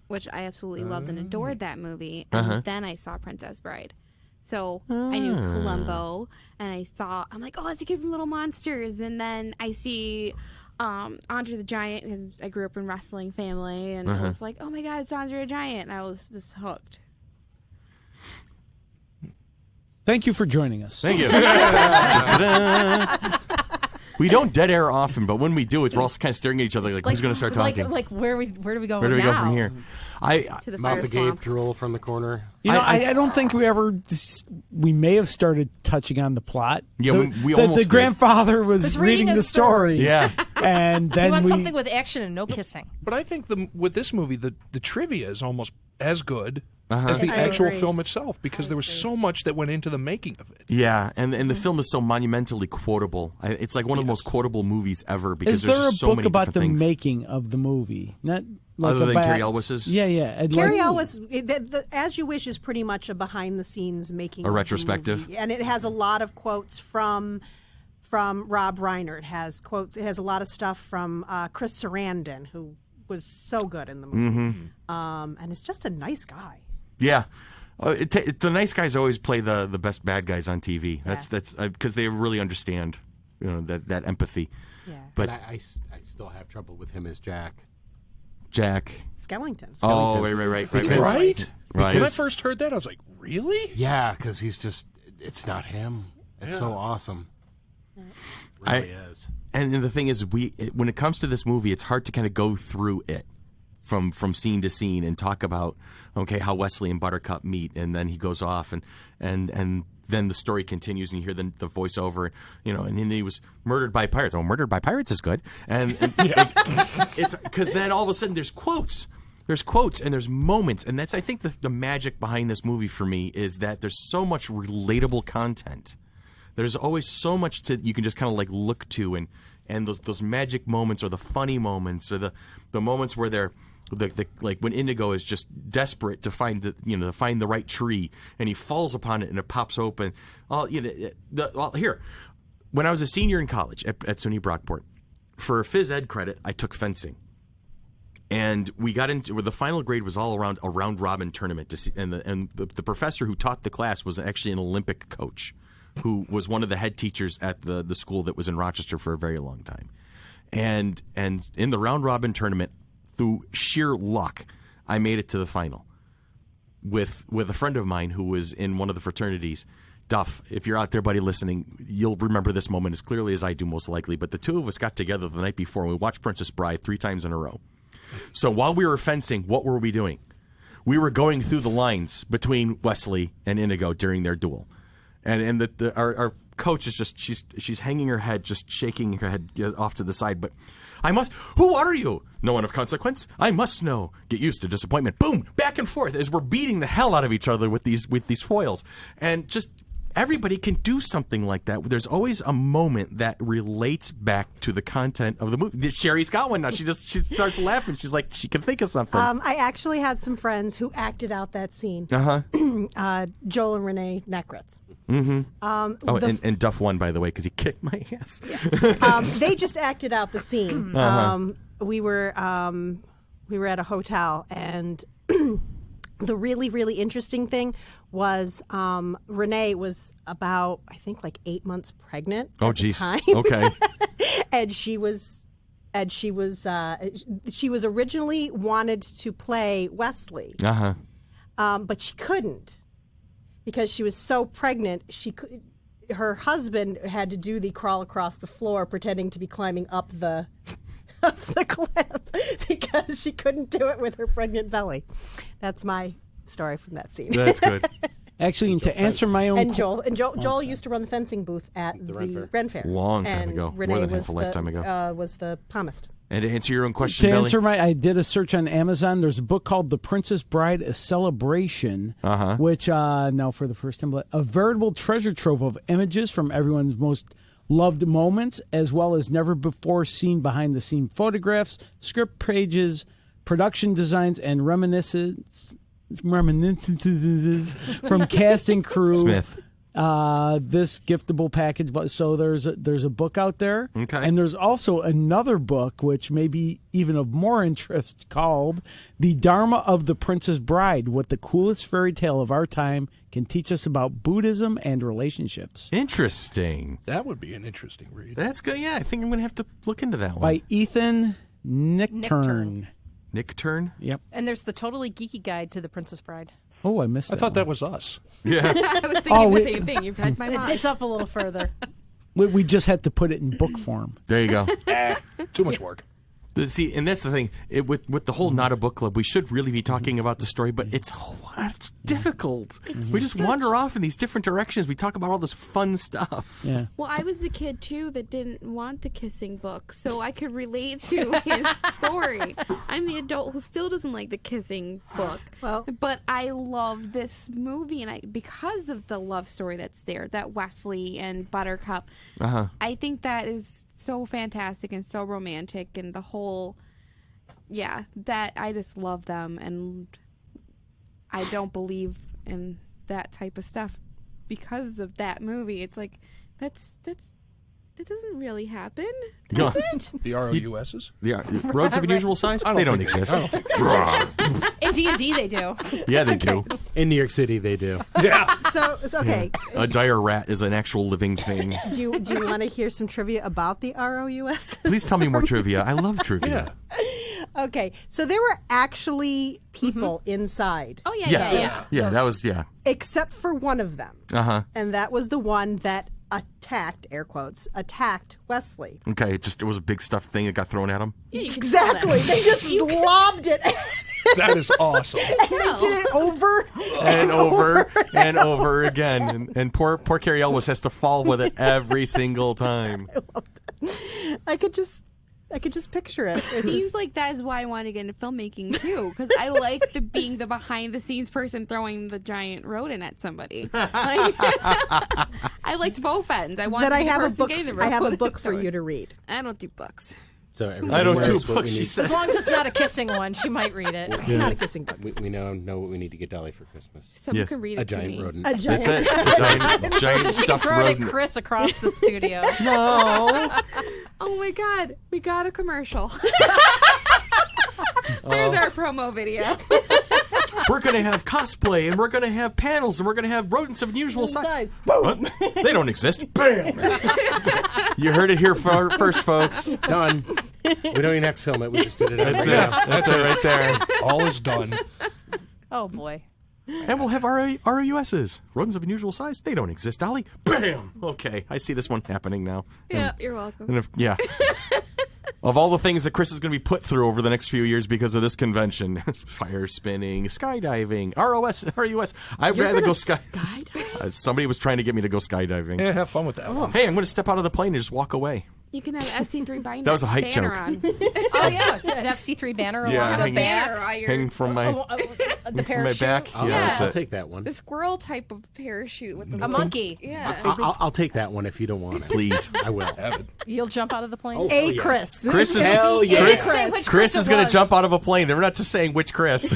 which I absolutely loved and adored that movie. And then I saw Princess Bride. So I knew Columbo, and I'm like, oh, it's a kid from Little Monsters. And then I see Andre the Giant, because I grew up in a wrestling family, and I was like, oh my God, it's Andre the Giant. And I was just hooked. Thank you for joining us. Thank you. We don't dead air often, but when we do, we're all kind of staring at each other like who's going to start talking? Like where do we go? Where do we go from here? To the Mouth fire agape, swamp. drool from the corner. You know, I don't think we may have started touching on the plot. Yeah, we almost the did. grandfather was reading the story. Yeah. And then we want something with action and no kissing. But I think with this movie, the trivia is almost as good as the actual film itself, because there was so much that went into the making of it. Yeah, and the film is so monumentally quotable. It's like one of the most quotable movies ever, because there's just so book many about different the things. making of the movie? Not like Other than Carrie Elwes's? Yeah. Carrie Elwes, As You Wish is pretty much a behind-the-scenes making A of the retrospective. movie. And it has a lot of quotes from Rob Reiner. It has quotes. It has a lot of stuff from Chris Sarandon, who was so good in the movie. And it's just a nice guy. Yeah. The nice guys always play the best bad guys on TV. That's because they really understand, that empathy. Yeah. But I still have trouble with him as Jack. Skellington. Oh, right. Right? Right. When I first heard that, I was like, really? Yeah, because it's not him. It's so awesome. It really is. And the thing is, when it comes to this movie, it's hard to kind of go through it from scene to scene and talk about, how Wesley and Buttercup meet, and then he goes off, and then the story continues, and you hear the voiceover, and then he was murdered by pirates. Oh, murdered by pirates is good. And it's because then all of a sudden there's quotes. There's quotes and there's moments, and that's, I think, the magic behind this movie for me is that there's so much relatable content. There's always so much you can just kind of like look to, and those magic moments, or the funny moments, or the moments where they're like when Inigo is just desperate to find the right tree, and he falls upon it and it pops open. Here, when I was a senior in college at SUNY Brockport, for phys ed credit, I took fencing. And we got into where the final grade was all around a round robin tournament to see, and the professor who taught the class was actually an Olympic coach who was one of the head teachers at the school that was in Rochester for a very long time. And in the round robin tournament, through sheer luck, I made it to the final with a friend of mine who was in one of the fraternities. Duff, if you're out there, buddy, listening, you'll remember this moment as clearly as I do, most likely. But the two of us got together the night before, and we watched Princess Bride 3 times in a row. So while we were fencing, what were we doing? We were going through the lines between Wesley and Inigo during their duel. And our coach is just, she's hanging her head, just shaking her head off to the side. But who are you? No one of consequence. I must know. Get used to disappointment. Boom, back and forth as we're beating the hell out of each other with these foils. And just everybody can do something like that. There's always a moment that relates back to the content of the movie. Sherry's got one now. She starts laughing. She's like, she can think of something. I actually had some friends who acted out that scene. Joel and Renee Neckrets. And Duff won, by the way, because he kicked my ass. They just acted out the scene. We were at a hotel, and the really, really interesting thing was Renee was about, I think, like 8 months pregnant at the time. Okay. And she was originally wanted to play Wesley. But she couldn't because she was so pregnant. Her husband had to do the crawl across the floor pretending to be climbing up the cliff because she couldn't do it with her pregnant belly. That's my story from that scene. That's good. Actually, and to answer my own... And Joel used to run the fencing booth at the Ren Fair. Long time ago. Renee more than half a lifetime ago. Was the palmist. And to answer your own question, I did a search on Amazon. There's a book called The Princess Bride, A Celebration, which, now for the first time, a veritable treasure trove of images from everyone's most loved moments, as well as never before seen behind-the-scene photographs, script pages, production designs, and reminiscences from cast and crew. Smith. this giftable package. So there's a book out there, Okay. and there's also another book which may be even of more interest called "The Dharma of the Princess Bride: What the Coolest Fairy Tale of Our Time Can Teach Us About Buddhism and Relationships." Interesting. That would be an interesting read. That's good. Yeah, I think I'm going to have to look into that one. By Ethan Nichtern. Nichtern? Yep. And there's the Totally Geeky Guide to the Princess Bride. Oh, I missed that. I thought one. that was us. Yeah. I was thinking the same thing. You've read my mind. It's up a little further. We just had to put it in book form. There you go. Too much work. See, and that's the thing. With the whole Not a Book Club, we should really be talking about the story, but it's difficult. We just wander off in these different directions. We talk about all this fun stuff. Yeah. Well, I was the kid, too, that didn't want the kissing book, so I could relate to his story. I'm the adult who still doesn't like the kissing book. Well- but I love this movie, and because of the love story that's there, that Wesley and Buttercup, I think that is so fantastic and so romantic, and the whole, that I just love them, and I don't believe in that type of stuff because of that movie. It's like that doesn't really happen, does it? The ROUSs? The Roads of Unusual Size? They don't exist. In D&D, they do. Yeah, they do. In New York City, they do. Yeah. So okay. A dire rat is an actual living thing. Do you want to hear some trivia about the ROUS? Please tell me more trivia. I love trivia. Okay, so there were actually people inside, Oh, yeah, Yes. yeah. Yeah, that was, yeah. except for one of them, and that was the one that attacked, air quotes, attacked Wesley. Okay, it was a big stuffed thing that got thrown at him. Yeah, you can tell that. Exactly. They just lobbed it. That is awesome. They did it over And over and over again. And poor Carrie Elwes has to fall with it every single time. I could just picture it. It seems like that is why I want to get into filmmaking too, because I like being the behind the scenes person throwing the giant rodent at somebody. Like, I liked both ends. I wanted That I the have a person book. getting the I have a rodent book for throw it. you to read. I don't do books. So I don't do knows what books, we she need- says. As long as it's not a kissing one, she might read it. It's not a kissing book. We know what we need to get Dolly for Christmas. Someone Yes. can read A it to giant me. rodent. A giant. That's it. A giant So she can stuffed throw it at rodent. Chris across the studio. No. Oh my God, we got a commercial. There's our promo video. We're going to have cosplay, and we're going to have panels, and we're going to have rodents of unusual size. What? They don't exist. Bam! You heard it here first, folks. Done. We don't even have to film it. We just did it. That's right it. now. That's it right there. All is done. Oh, boy. And we'll have ROUSs. Rodents of unusual size. They don't exist, Dolly. Bam! Okay, I see this one happening now. Yeah, you're welcome. And yeah. Of all the things that Chris is going to be put through over the next few years because of this convention, fire spinning, skydiving, ROUS, I'd rather go skydiving. Somebody was trying to get me to go skydiving. Yeah, have fun with that one. Hey, I'm going to step out of the plane and just walk away. You can have FC3 binder. That was a height banner joke. on. Oh, yeah. An FC3 banner Yeah, along Have the a hang- banner back. on your Hang from my, The from my parachute. back. I'll, Yeah, that's I'll it. take that one. the squirrel type of parachute with the A monkey. Yeah. I'll take that one if you don't want it. Please. I will. Have it. You'll jump out of the plane? A yeah. Chris. Chris is Hell yeah. Just say which Chris is it going to was. jump out of a plane. They're not just saying which Chris.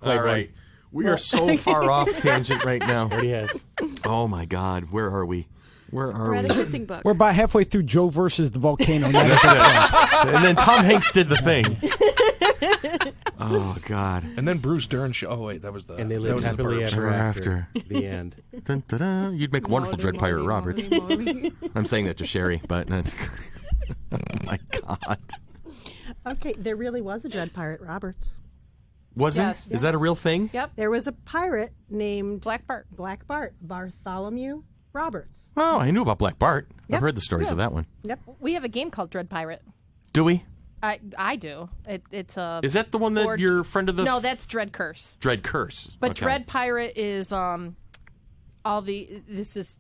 All right. We are so far off tangent right now. What he has. Oh, my God. Where are we? Where are We're at we? a kissing book. We're about halfway through Joe versus the volcano. That's it. And then Tom Hanks did the thing. Oh, God. And then Bruce Dern. Oh wait, that was the. And they that lived was the happily Burbs. ever After. after. The end. Dun, dun, dun. You'd make a wonderful Dread Pirate Roberts. I'm saying that to Sherry, but oh my God. Okay, there really was a Dread Pirate Roberts. Was there? Yes. Is that a real thing? Yep. There was a pirate named Black Bart. Black Bart, Bartholomew Roberts. Oh, I knew about Black Bart. Yep. I've heard the stories of that one. Yep. We have a game called Dread Pirate. Do we? I do. It's a. Is that the one that board- your friend of the No, that's Dread Curse. Dread Curse? But Okay. Dread Pirate is this is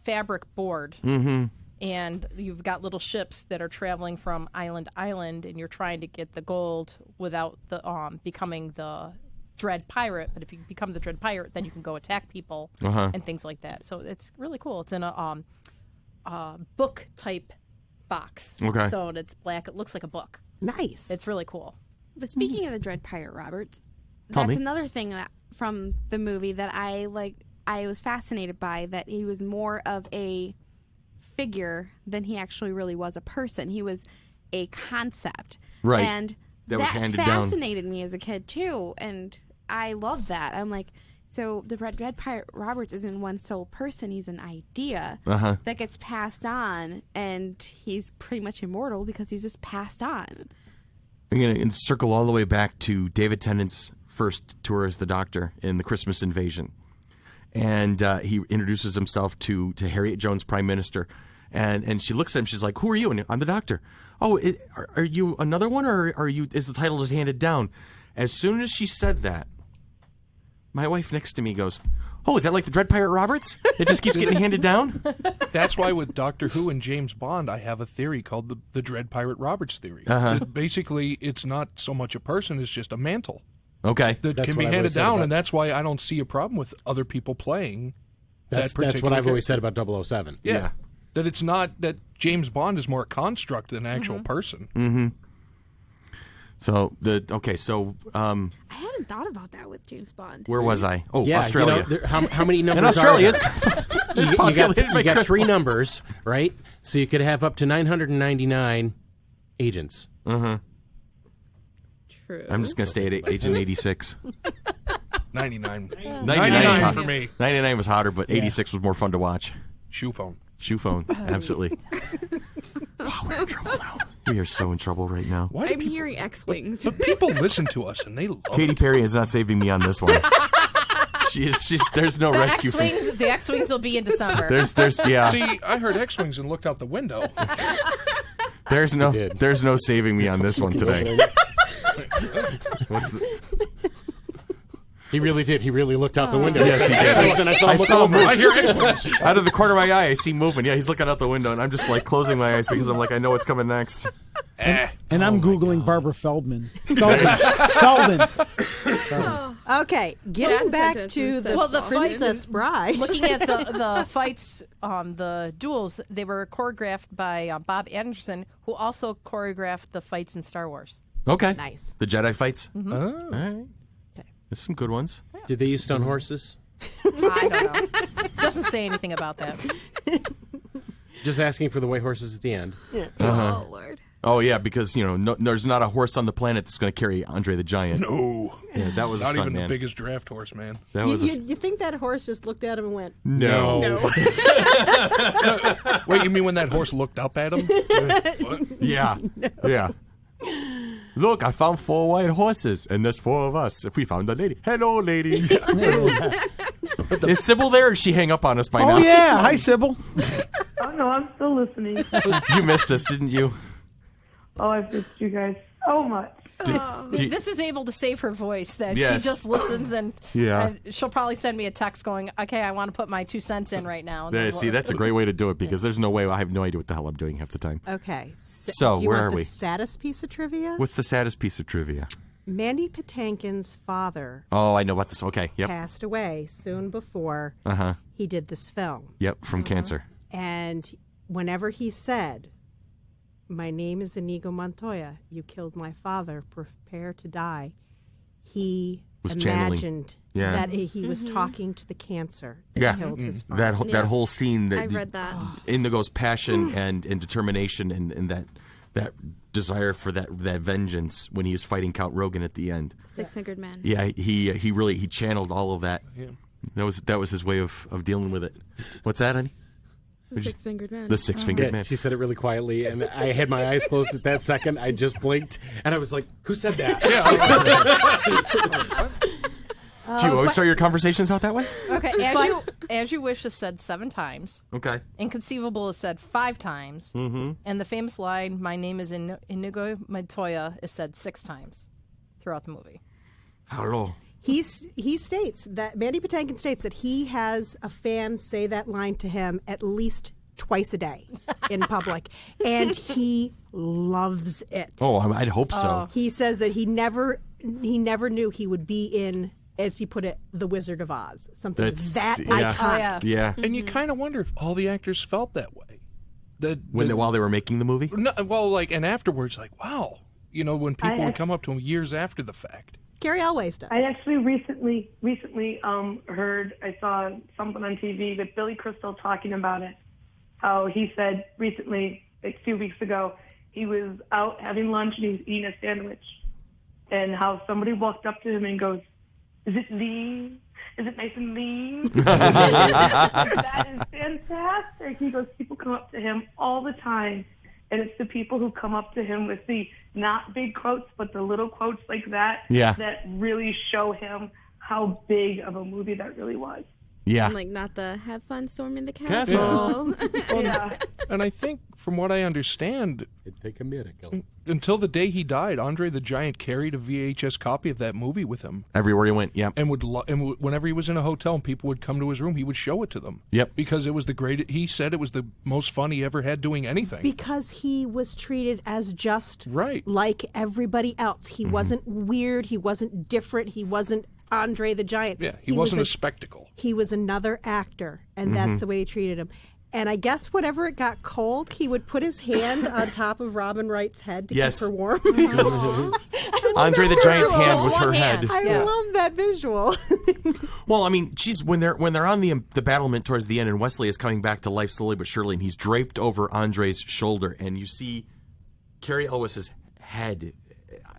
fabric board. Mm-hmm. And you've got little ships that are traveling from island to island, and you're trying to get the gold without the becoming the Dread Pirate. But if you become the Dread Pirate, then you can go attack people and things like that. So it's really cool. It's in a book type box. Okay. So it's black. It looks like a book. Nice. It's really cool. But speaking of the Dread Pirate Roberts, Tell that's me. another thing that from the movie that I like I was fascinated by that he was more of a figure than he actually really was a person. He was a concept. Right. And that was handed fascinated me as a kid, too. And I loved that. I'm like, so the Dread Pirate Roberts isn't one sole person. He's an idea that gets passed on, and he's pretty much immortal because he's just passed on. I'm going to circle all the way back to David Tennant's first tour as the Doctor in The Christmas Invasion. And he introduces himself to Harriet Jones, Prime Minister. And she looks at him. She's like, "Who are you?" And I'm the Doctor. "Oh, are you another one, or is the title just handed down?" As soon as she said that, my wife next to me goes, "Oh, is that like the Dread Pirate Roberts? It just keeps getting handed down?" That's why with Doctor Who and James Bond, I have a theory called the Dread Pirate Roberts theory. Basically, it's not so much a person, it's just a mantle. Okay. That can be handed down, and that's why I don't see a problem with other people playing that particular That's what I've always character. said about 007. Yeah. That it's not that James Bond is more a construct than an actual person. Mm-hmm. So I hadn't thought about that with James Bond. where was I? Oh, Yeah, Australia. You know, how many numbers And Australia are is you got 3 numbers, right? So you could have up to 999 agents. True. I'm just going to stay at Agent 86. 99. 99 is hot. for me. 99 was hotter, but 86 was more fun to watch. Shoe phone. Shoe phone, absolutely. Oh, we're in trouble now. We are so in trouble right now. Why do I'm hearing X-Wings. But people listen to us, and they love Katy it. Perry is not saving me on this one. There's no rescue for The X-Wings will be in December. There's yeah. See, I heard X-Wings and looked out the window. There's no saving me on this one today. He really did. He really looked out the window. Yes, he did. And I saw him I look saw over. him. I hear X-Wings. Out of the corner of my eye, I see movement. Yeah, he's looking out the window, and I'm just like closing my eyes because I'm like, I know what's coming next. And I'm Googling Barbara Feldman. Feldman. Okay, getting back to the Princess Bride. Looking at the fights, the duels, they were choreographed by Bob Anderson, who also choreographed the fights in Star Wars. Okay. Nice. The Jedi fights? Mm-hmm. Oh. All right. There's some good ones. Did they use stone horses? I don't know. Doesn't say anything about that. Just asking for the white horses at the end. Yeah. Oh, Lord. Oh, yeah, because, there's not a horse on the planet that's going to carry Andre the Giant. No. Yeah, that was Not a stunt, even man. the biggest draft horse, man. That was You think that horse just looked at him and went, No. Wait, you mean when that horse looked up at him? What? Yeah. Yeah. Look, I found 4 white horses, and there's 4 of us. If we found a lady. Hello, lady. Is Sybil there, or did she hang up on us by now? Oh, yeah. Hi, Sybil. Oh, no, I'm still listening. You missed us, didn't you? Oh, I've missed you guys so much. This is able to save her voice. That Yes. she just listens, and Yeah. she'll probably send me a text going, "Okay, I want to put my 2 cents in right now." There, see, that's a great way to do it, because there's no way. I have no idea what the hell I'm doing half the time. okay. So, do you where want are we? the saddest piece of trivia? What's the saddest piece of trivia? Mandy Patinkin's father Oh, I know about this. Okay, yep. passed away soon before Uh-huh. he did this film. Yep, from cancer. And whenever he said, "My name is Inigo Montoya, you killed my father, prepare to die," he Was channeling. imagined Yeah. that he was talking to the cancer that Yeah. killed his father. That whole scene, that I read that. Indigo's passion and determination and that desire for that vengeance when he was fighting Count Rogan at the end. Six-fingered man. Yeah, he really channeled all of that. Yeah. That was his way of dealing with it. What's that, honey? The six-fingered man. The 6-fingered Yeah, man. she said it really quietly, and I had my eyes closed at that second. I just blinked, and I was like, "Who said that?" Do you always start your conversations out that way? Okay, as you wish is said 7 times. Okay. Inconceivable is said 5 times. Mm-hmm. And the famous line, "My name is Inigo Montoya," is said 6 times throughout the movie. Hello. He states that Mandy Patinkin states that he has a fan say that line to him at least twice a day in public, and he loves it. Oh, I'd hope so. He says that he never knew he would be in, as he put it, The Wizard of Oz. Something That's- that yeah. iconic. Oh, yeah. Yeah. And you kind of wonder if all the actors felt that way. While they were making the movie? No, well, and afterwards, like, wow. When people I- would come up to him years after the fact. Gary always does. I actually recently heard, I saw something on TV with Billy Crystal talking about it. How he said recently, like 2 weeks ago, he was out having lunch and he was eating a sandwich. And how somebody walked up to him and goes, "Is it lean? Is it nice and lean?" That is fantastic. He goes, people come up to him all the time. And it's the people who come up to him with the not big quotes, but the little quotes like that, that really show him how big of a movie that really was. Yeah. And, like, not the have fun storming the castle. Yeah. And I think, from what I understand, It'd take a miracle. until the day he died, Andre the Giant carried a VHS copy of that movie with him. Everywhere he went, yeah. And whenever he was in a hotel and people would come to his room, he would show it to them. Yep. Because it was he said it was the most fun he ever had doing anything. Because he was treated as just Right. like everybody else. He wasn't weird. He wasn't different. He wasn't Andre the Giant. Yeah, he wasn't a spectacle. He was another actor, and that's the way he treated him. And I guess whenever it got cold, he would put his hand on top of Robin Wright's head to keep her warm. Andre the Giant's hand was her head. I love that visual. Well, I mean, geez, when they're on the battlement towards the end, and Wesley is coming back to life slowly but surely, and he's draped over Andre's shoulder, and you see Cary Elwes's head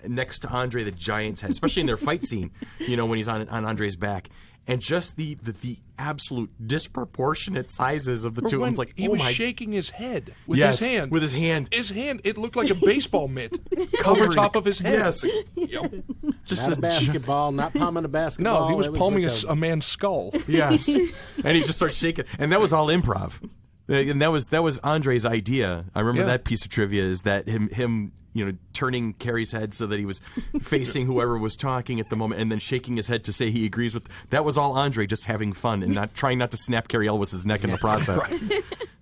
next to Andre the Giant's head, especially in their fight scene, when he's on Andre's back. And just the absolute disproportionate sizes of the two. When It's like, he was shaking his head with Yes, his hand. with his hand. His hand, it looked like a baseball mitt over top of his head. Yes. Yep. Just Not a basketball, not palming a basketball. No, he was palming like a man's skull. Yes. And he just starts shaking. And that was all improv. And that was Andre's idea. I remember that piece of trivia is that him turning Carrie's head so that he was facing whoever was talking at the moment and then shaking his head to say he agrees with. That was all Andre just having fun and trying not to snap Cary Elwes's neck in the process.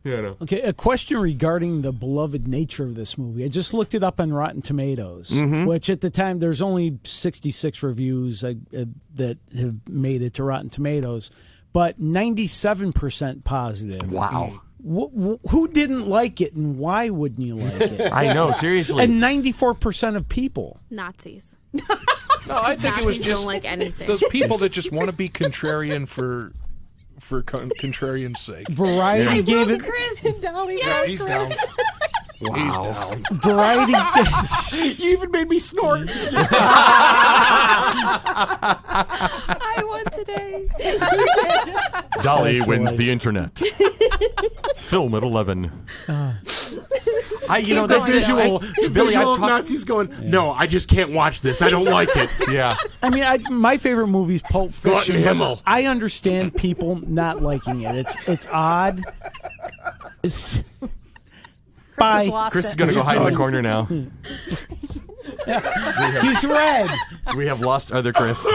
Okay, a question regarding the beloved nature of this movie. I just looked it up on Rotten Tomatoes, which at the time there's only 66 reviews that have made it to Rotten Tomatoes, but 97% positive. Wow. Who didn't like it, and why wouldn't you like it? I know, seriously. And 94% of people. Nazis. No, I think it was Nazis just don't like anything. those people that just want to be contrarian for contrarian's sake. Variety gave it. Chris. Dolly. Yeah, he's down. Wow. He's down. Variety. You even made me snort. I won today. Dolly That's wins right. the internet. Film at 11. That that's visual, it. Billy, visual I've of talked. Nazis going, no, I just can't watch this. I don't like it. Yeah. I mean, my favorite movie is Pulp Fiction. Gluttony but Himmel. I understand people not liking it. It's odd. It's. Bye. lost Chris it. is going to go hide in the corner now. He's red. We have lost other Chris.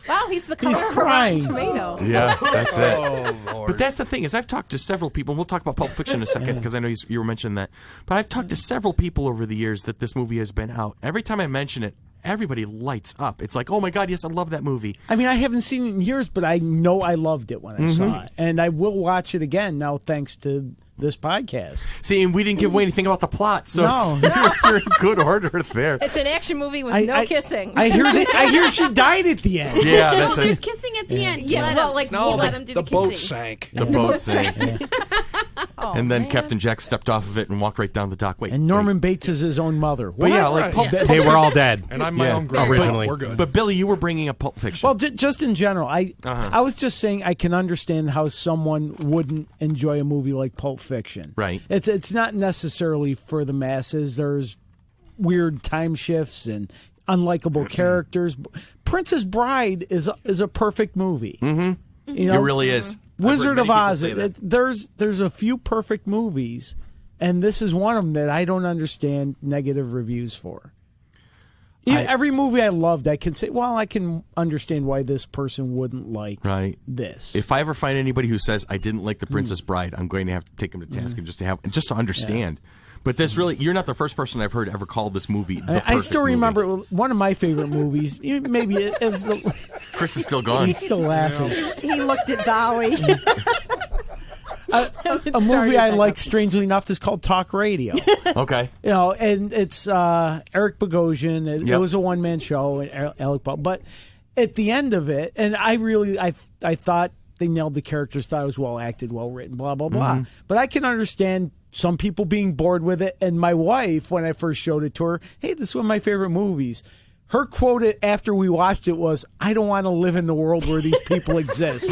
Wow, he's the He's color of a crying. rotten tomato. Yeah, that's it. Oh, Lord. But that's the thing is I've talked to several people. And we'll talk about Pulp Fiction in a second because I know you were mentioning that. But I've talked to several people over the years that this movie has been out. Every time I mention it, everybody lights up. It's like, oh my God, yes, I love that movie. I mean, I haven't seen it in years, but I know I loved it when I saw it. And I will watch it again now thanks to this podcast. See, and we didn't give away anything about the plot, so No. you're in good order there. It's an action movie with no kissing. I hear she died at the end. Yeah, No, that's there's it. kissing at the end. Yeah, Let well, him- like, you No, let him do the the boat kissing. sank. The boat sank. Oh, And then man. Captain Jack stepped off of it and walked right down the dock. Wait, And Norman Bates is his own mother. But yeah, like Right. Pulp, They were all dead. And I'm my Yeah. own grandpa. Originally. We're good. But Billy, you were bringing up Pulp Fiction. Well, just in general, I was just saying I can understand how someone wouldn't enjoy a movie like Pulp Fiction. Right. It's not necessarily for the masses. There's weird time shifts and unlikable characters. Princess Bride is a perfect movie. Mm-hmm. You know, it really is. I've Wizard heard of many people Oz. say that. There's a few perfect movies, and this is one of them that I don't understand negative reviews for. Every movie I loved, I can say, well, I can understand why this person wouldn't like this. If I ever find anybody who says I didn't like The Princess Bride, I'm going to have to take them to task and just to understand. But that's really, you're not the first person I've heard ever call this movie the I still perfect remember movie. one of my favorite movies. Maybe it was Chris is still gone. he's still laughing. He looked at Dolly. A movie I like, strangely enough, is called Talk Radio. Okay. And it's Eric Bogosian. It was a one-man show, and Alec Baldwin. But at the end of it, and I thought they nailed the characters, thought it was well acted, well written, blah, blah, blah. But I can understand some people being bored with it. And my wife, when I first showed it to her, hey, this is one of my favorite movies. Her quote after we watched it was, I don't want to live in the world where these people exist.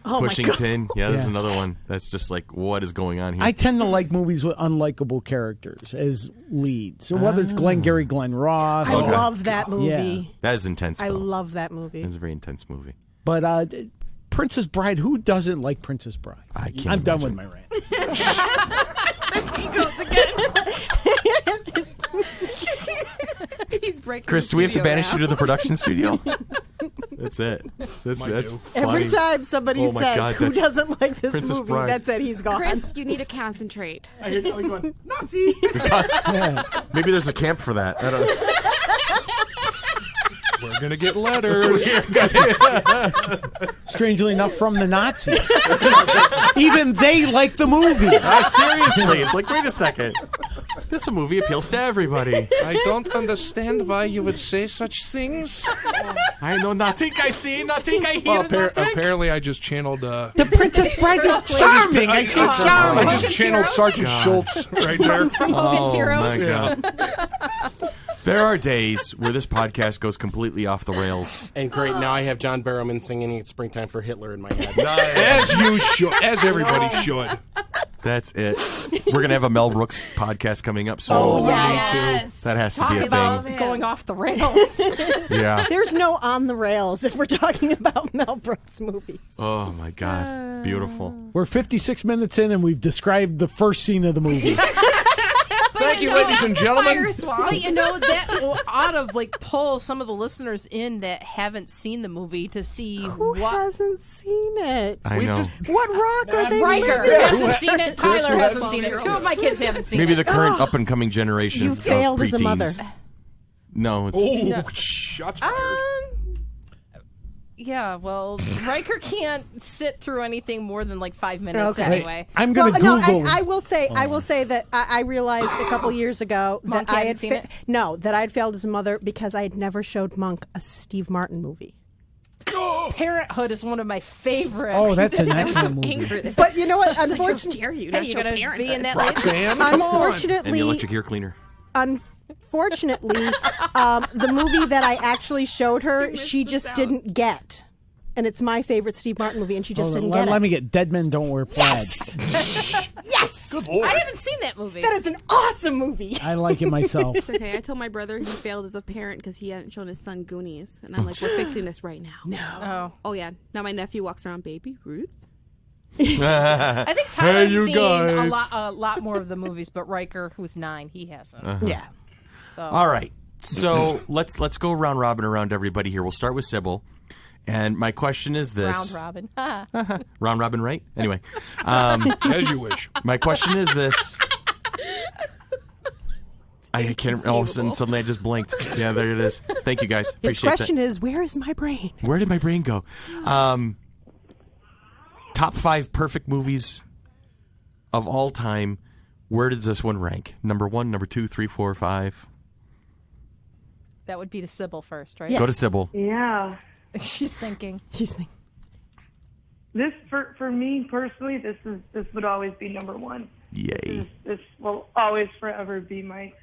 Pushing Tin. Yeah, that's another one. That's just like, what is going on here? I tend to like movies with unlikable characters as leads. So whether it's Glengarry Glen Ross. I love that movie. Yeah. That is intense. I love that movie. It's a very intense movie. But Princess Bride, who doesn't like Princess Bride? I'm done with my rant. He goes again. He's breaking. Chris, do we have to banish you to the production studio? That's it. That's funny. Every time somebody says who doesn't like this Princess movie, Bride. that's it. He's gone. Chris, you need to concentrate. I hear you going, Nazis. Maybe there's a camp for that. I don't. We're gonna get letters. Strangely enough, from the Nazis. Even they like the movie. Seriously, it's like, wait a second. This movie appeals to everybody. I don't understand why you would say such things. I know nothing I see, nothing I hear. Well, nothing. apparently I just channeled. The Princess Bride is charming. I see charming. I just channeled Sergeant Schultz right there. From Hogan's Heroes. My God. There are days where this podcast goes completely off the rails. And great, now I have John Barrowman singing "It's Springtime for Hitler" in my head. As you should, as everybody should. That's it. We're going to have a Mel Brooks podcast coming up soon. Oh, yes. That has to Talk be a about thing. going off the rails. Yeah. There's no on the rails if we're talking about Mel Brooks movies. Oh, my God. Beautiful. We're 56 minutes in, and we've described the first scene of the movie. Thank you, ladies and gentlemen. But that ought to pull some of the listeners in that haven't seen the movie to see Who hasn't seen it? I know. What rock are they Riker living? hasn't seen it. Tyler hasn't seen it. Two of my kids haven't seen Maybe it. the current up-and-coming generation You of failed preteens. as a mother. No, it's... Oh, shots fired. Yeah, well, Riker can't sit through anything more than 5 minutes Okay. anyway. I'm going to Google. I will say that I realized a couple years ago Monk that I hadn't had seen it? that I had failed as a mother because I had never showed Monk a Steve Martin movie. Parenthood is one of my favorite. Oh, that's an excellent movie. But you know what? How Unfortunately, dare you? Hey, Not you're show gonna be Parenthood. in that later? Roxanne, come on. And the unfortunately, electric ear cleaner. unfortunately, the movie that I actually showed her, she just didn't get. And it's my favorite Steve Martin movie, and she just didn't get it. Let me get Dead Men Don't Wear Flags. Yes! Good Lord. I haven't seen that movie. That is an awesome movie. I like it myself. It's okay. I told my brother he failed as a parent because he hadn't shown his son Goonies, and I'm like, we're fixing this right now. Oh yeah. Now my nephew walks around, baby Ruth. I think Tyler's you seen guys. a lot more of the movies, but Riker, who's 9, he hasn't. Yeah. All right. So let's go round robin around everybody here. We'll start with Sybil. And my question is this. Round Robin. Round robin, right? Anyway. As you wish. My question is this. I can't. All of a sudden, suddenly I just blinked. Yeah, there it is. Thank you, guys. His Appreciate question that. is, where is my brain? Where did my brain go? Top 5 perfect movies of all time. Where does this one rank? Number 1, number 2, 3, 4, 5. That would be to Sybil first, right? Yeah. Go to Sybil. Yeah. She's thinking. This for me personally, this would always be number one. Yay. This will always forever be my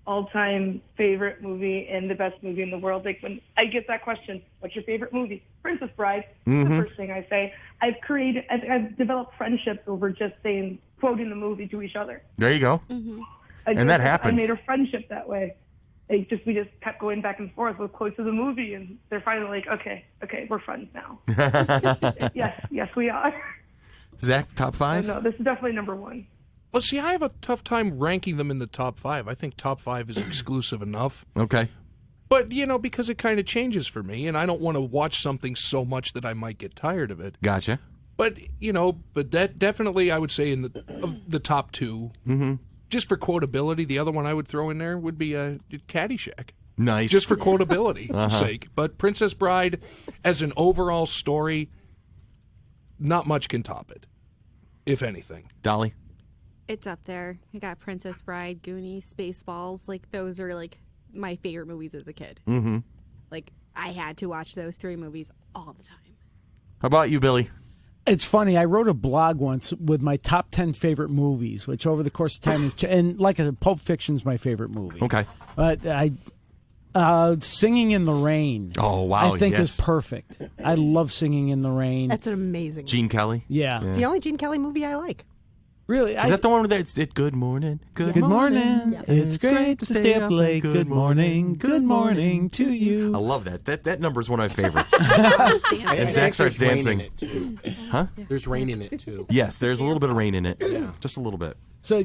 all-time favorite movie and the best movie in the world. Like when I get that question, what's your favorite movie? Princess Bride. The first thing I say. I've developed friendships over just quoting the movie to each other. There you go. And that happens. I made a friendship that way. We just kept going back and forth with quotes of the movie, and they're finally like, okay, we're friends now. yes, we are. Zach, top 5? No, this is definitely number one. Well, see, I have a tough time ranking them in the top 5. I think top 5 is exclusive enough. Okay. But, because it kind of changes for me, and I don't want to watch something so much that I might get tired of it. Gotcha. But, that definitely I would say in the top 2. Mm-hmm. Just for quotability, the other one I would throw in there would be Caddyshack. Nice. Just for quotability sake. But Princess Bride, as an overall story, not much can top it, if anything. Dolly? It's up there. I got Princess Bride, Goonies, Spaceballs. Like, those are, like, my favorite movies as a kid. Mm-hmm. Like, I had to watch those 3 movies all the time. How about you, Billy? It's funny. I wrote a blog once with my top 10 favorite movies, which over the course of time is... And like I said, Pulp Fiction's my favorite movie. Okay. But Singing in the Rain. Oh, wow. I think is perfect. I love Singing in the Rain. That's an amazing Gene Kelly? Yeah. It's the only Gene Kelly movie I like. Really? Is that the one where it's Good Morning? Good morning. Yeah. It's great to stay up late. Good morning. Good morning to you. I love that. That number is one of my favorites. And And Zach starts dancing. Huh? There's rain in it, too. Yes, there's a little bit of rain in it. Yeah. Just a little bit. So,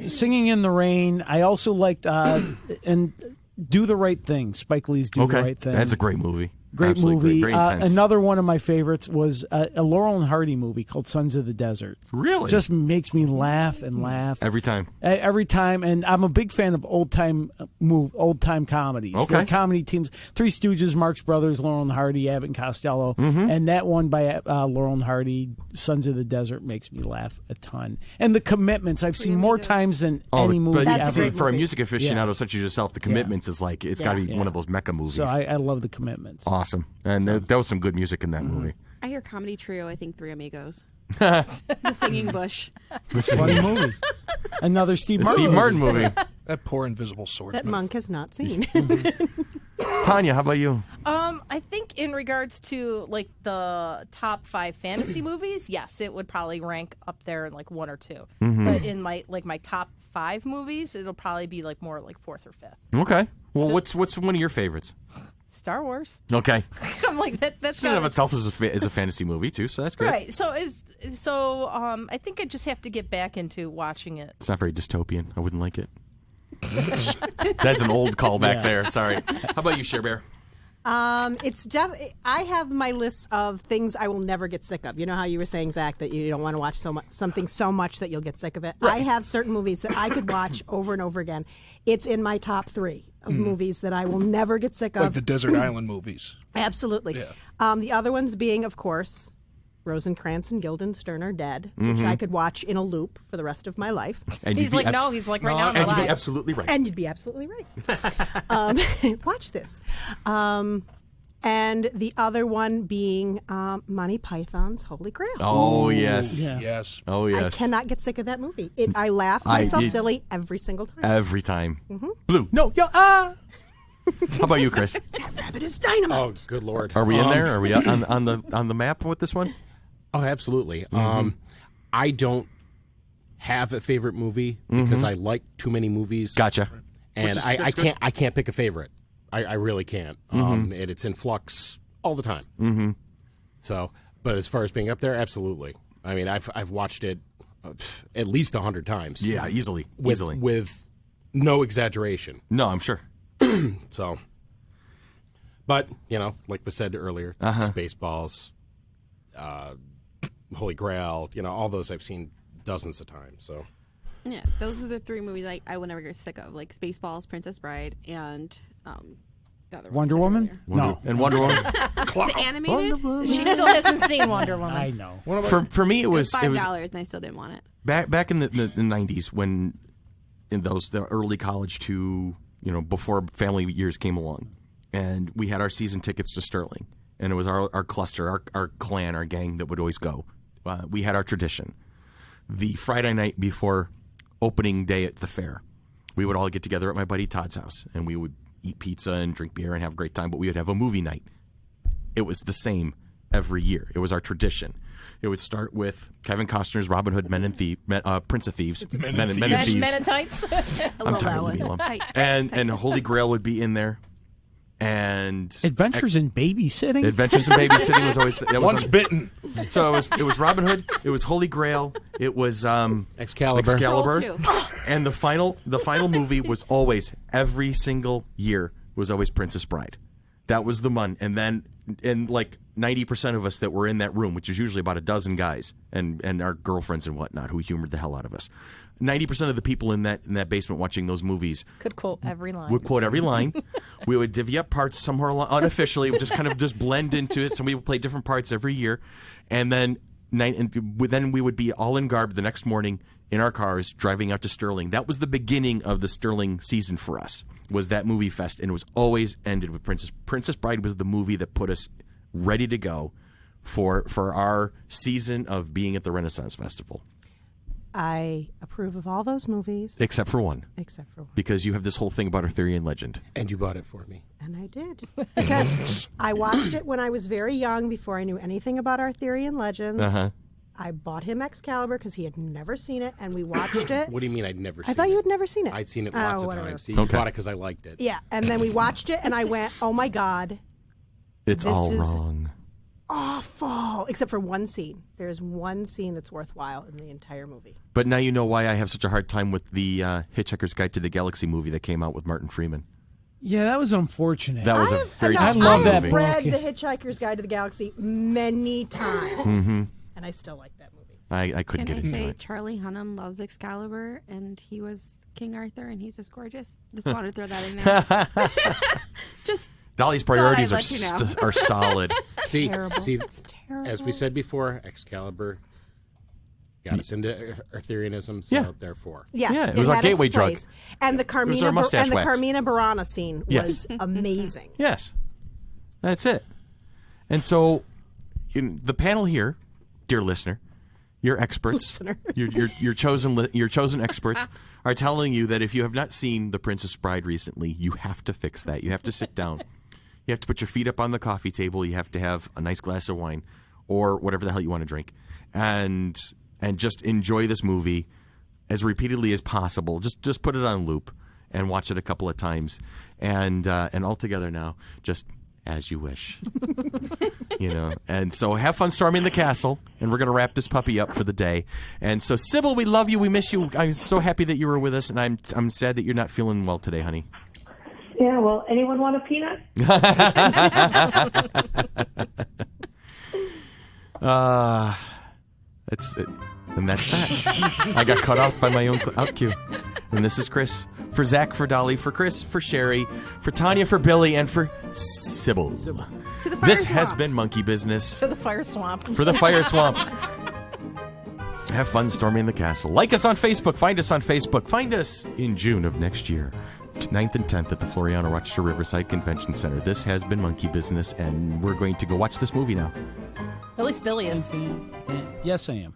Singing in the Rain. I also liked and Do the Right Thing. Spike Lee's Do the Right Thing. That's a great movie. Great Absolutely movie. Great intense. Another one of my favorites was a Laurel and Hardy movie called Sons of the Desert. Really? Just makes me laugh and laugh Every time. Every time, and I'm a big fan of old time comedies. Okay. Like comedy teams, Three Stooges, Marx Brothers, Laurel and Hardy, Abbott and Costello, Mm-hmm. and that one by Laurel and Hardy, Sons of the Desert, makes me laugh a ton. And The Commitments, I've seen more times than any movie but ever. see, for a music aficionado Yeah. such as yourself, The Commitments is like it's got to be one of those Mecca movies. So I love The Commitments. Awesome, and there was some good music in that movie. I hear comedy trio, I think Three Amigos. The Singing Bush. Funny movie. Another Steve Martin movie. That poor invisible swordsman. That Monk has not seen. Tanya, how about you? I think in regards to like the top 5 fantasy movies, yes, it would probably rank up there in like 1 or 2. But in my top 5 movies, it'll probably be like more like 4th or 5th. Okay. Well, what's one of your favorites? Star Wars. Okay. I'm like that's In and of not itself is a fantasy movie too, so that's good. right. So I think I just have to get back into watching it. It's not very dystopian. I wouldn't like it. That's an old callback there. Sorry. How about you, Cher Bear? I have my list of things I will never get sick of. You know how you were saying, Zach, that you don't want to watch something so much that you'll get sick of it. Right. I have certain movies that I could watch over and over again. It's in my top 3 of movies that I will never get sick of. Like the Desert Island movies. Absolutely. Yeah. The other ones being, of course, Rosencrantz and Guildenstern Are Dead, which I could watch in a loop for the rest of my life. And He's like, no, he's like right now. and you'd be absolutely right. And you'd be absolutely right. Watch this. And the other one being Monty Python's Holy Grail. Oh yes. Yeah. Yes. Oh yes. I cannot get sick of that movie. I laugh myself silly every single time. Every time. Blue. No. Yo. How about you, Chris? That rabbit is dynamite. Oh, good Lord. Are we in there? Are we on the map with this one? Oh, absolutely. I don't have a favorite movie because I like too many movies. Gotcha. And I can't pick a favorite. I really can't. And it's in flux all the time. Mm-hmm. So, but as far as being up there, absolutely. I mean, I've watched it at least 100 times. Yeah, easily. With no exaggeration. No, I'm sure. So, but like was said earlier, Spaceballs, Holy Grail, all those I've seen dozens of times. So, Yeah, those are the 3 movies I would never get sick of, like Spaceballs, Princess Bride, and the other Wonder Woman? No. And Wonder Woman. the animated. She still hasn't seen Wonder Woman. I know. For me, it was $5, and I still didn't want it. back in the 90s when in the early college to before family years came along, and we had our season tickets to Sterling, and it was our cluster, our clan, our gang that would always go. We had our tradition. The Friday night before opening day at the fair, we would all get together at my buddy Todd's house, and we would eat pizza and drink beer and have a great time, but we would have a movie night. It was the same every year. It was our tradition. It would start with Kevin Costner's Robin Hood, Prince of Thieves, Men and Thieves. Men in Tights. I'm tired of the meal. And Holy Grail would be in there. And Adventures in Babysitting? Adventures in Babysitting was always Once bitten. So it was Robin Hood, it was Holy Grail, it was Excalibur. Troll 2. And the final movie was always every single year was always Princess Bride. That was the one. And then like 90% of us that were in that room, which was usually about a dozen guys and our girlfriends and whatnot who humored the hell out of us. 90% of the people in that basement watching those movies could quote every line. Would quote every line. We would divvy up parts somewhere unofficially. We would just kind of just blend into it. So we would play different parts every year, and then we would be all in garb the next morning in our cars driving out to Sterling. That was the beginning of the Sterling season for us. Was that movie fest, and it was always ended with Princess. Princess Bride was the movie that put us ready to go for our season of being at the Renaissance Festival. I approve of all those movies. Except for one. Except for one. Because you have this whole thing about Arthurian legend. And you bought it for me. And I did. Because I watched it when I was very young, before I knew anything about Arthurian legends. Uh-huh. I bought him Excalibur because he had never seen it, and we watched it. What do you mean I'd never seen it? I thought you had never seen it. I'd seen it lots of whatever. times. See, you bought it because I liked it. Yeah, and then we watched it, and I went, oh my God. It's all wrong. Awful. Except for one scene. There's one scene that's worthwhile in the entire movie. But now you know why I have such a hard time with the Hitchhiker's Guide to the Galaxy movie that came out with Martin Freeman. Yeah, that was unfortunate. That was a very I love that movie. I've read The Hitchhiker's Guide to the Galaxy many times, and I still like that movie. I couldn't get into it. Charlie Hunnam loves Excalibur, and he was King Arthur, and he's just gorgeous. Just wanted to throw that in there. Just Dolly's priorities thought are solid. See, It's terrible. as we said before, Excalibur got us into Arthurianism, so therefore. Yes, Yeah, it was our had gateway its drug. place. And the was our mustache wax. Carmina Burana scene was amazing. Yes, that's it. And so, the panel here, dear listener, your experts, your chosen experts, are telling you that if you have not seen The Princess Bride recently, you have to fix that. You have to sit down. You have to put your feet up on the coffee table. You have to have a nice glass of wine, or whatever the hell you want to drink, and just enjoy this movie as repeatedly as possible. Just put it on loop and watch it a couple of times, and all together now, just as you wish. And so have fun storming the castle, and we're going to wrap this puppy up for the day. And so, Sybil, we love you. We miss you. I'm so happy that you were with us, and I'm sad that you're not feeling well today, honey. Yeah, well, anyone want a peanut? That's it. And that's that. I got cut off by my own out cue. And this is Chris. For Zach, for Dolly, for Chris, for Sherry, for Tanya, for Billy, and for Sybil. To the fire This swamp. has been Monkey Business. To the fire swamp. For the fire swamp. Have fun storming the castle. Like us on Facebook. Find us on Facebook. Find us in June of next year. 9th and 10th at the Floriano Rochester Riverside Convention Center. This has been Monkey Business, and we're going to go watch this movie now. At least Billy is. Yes, I am.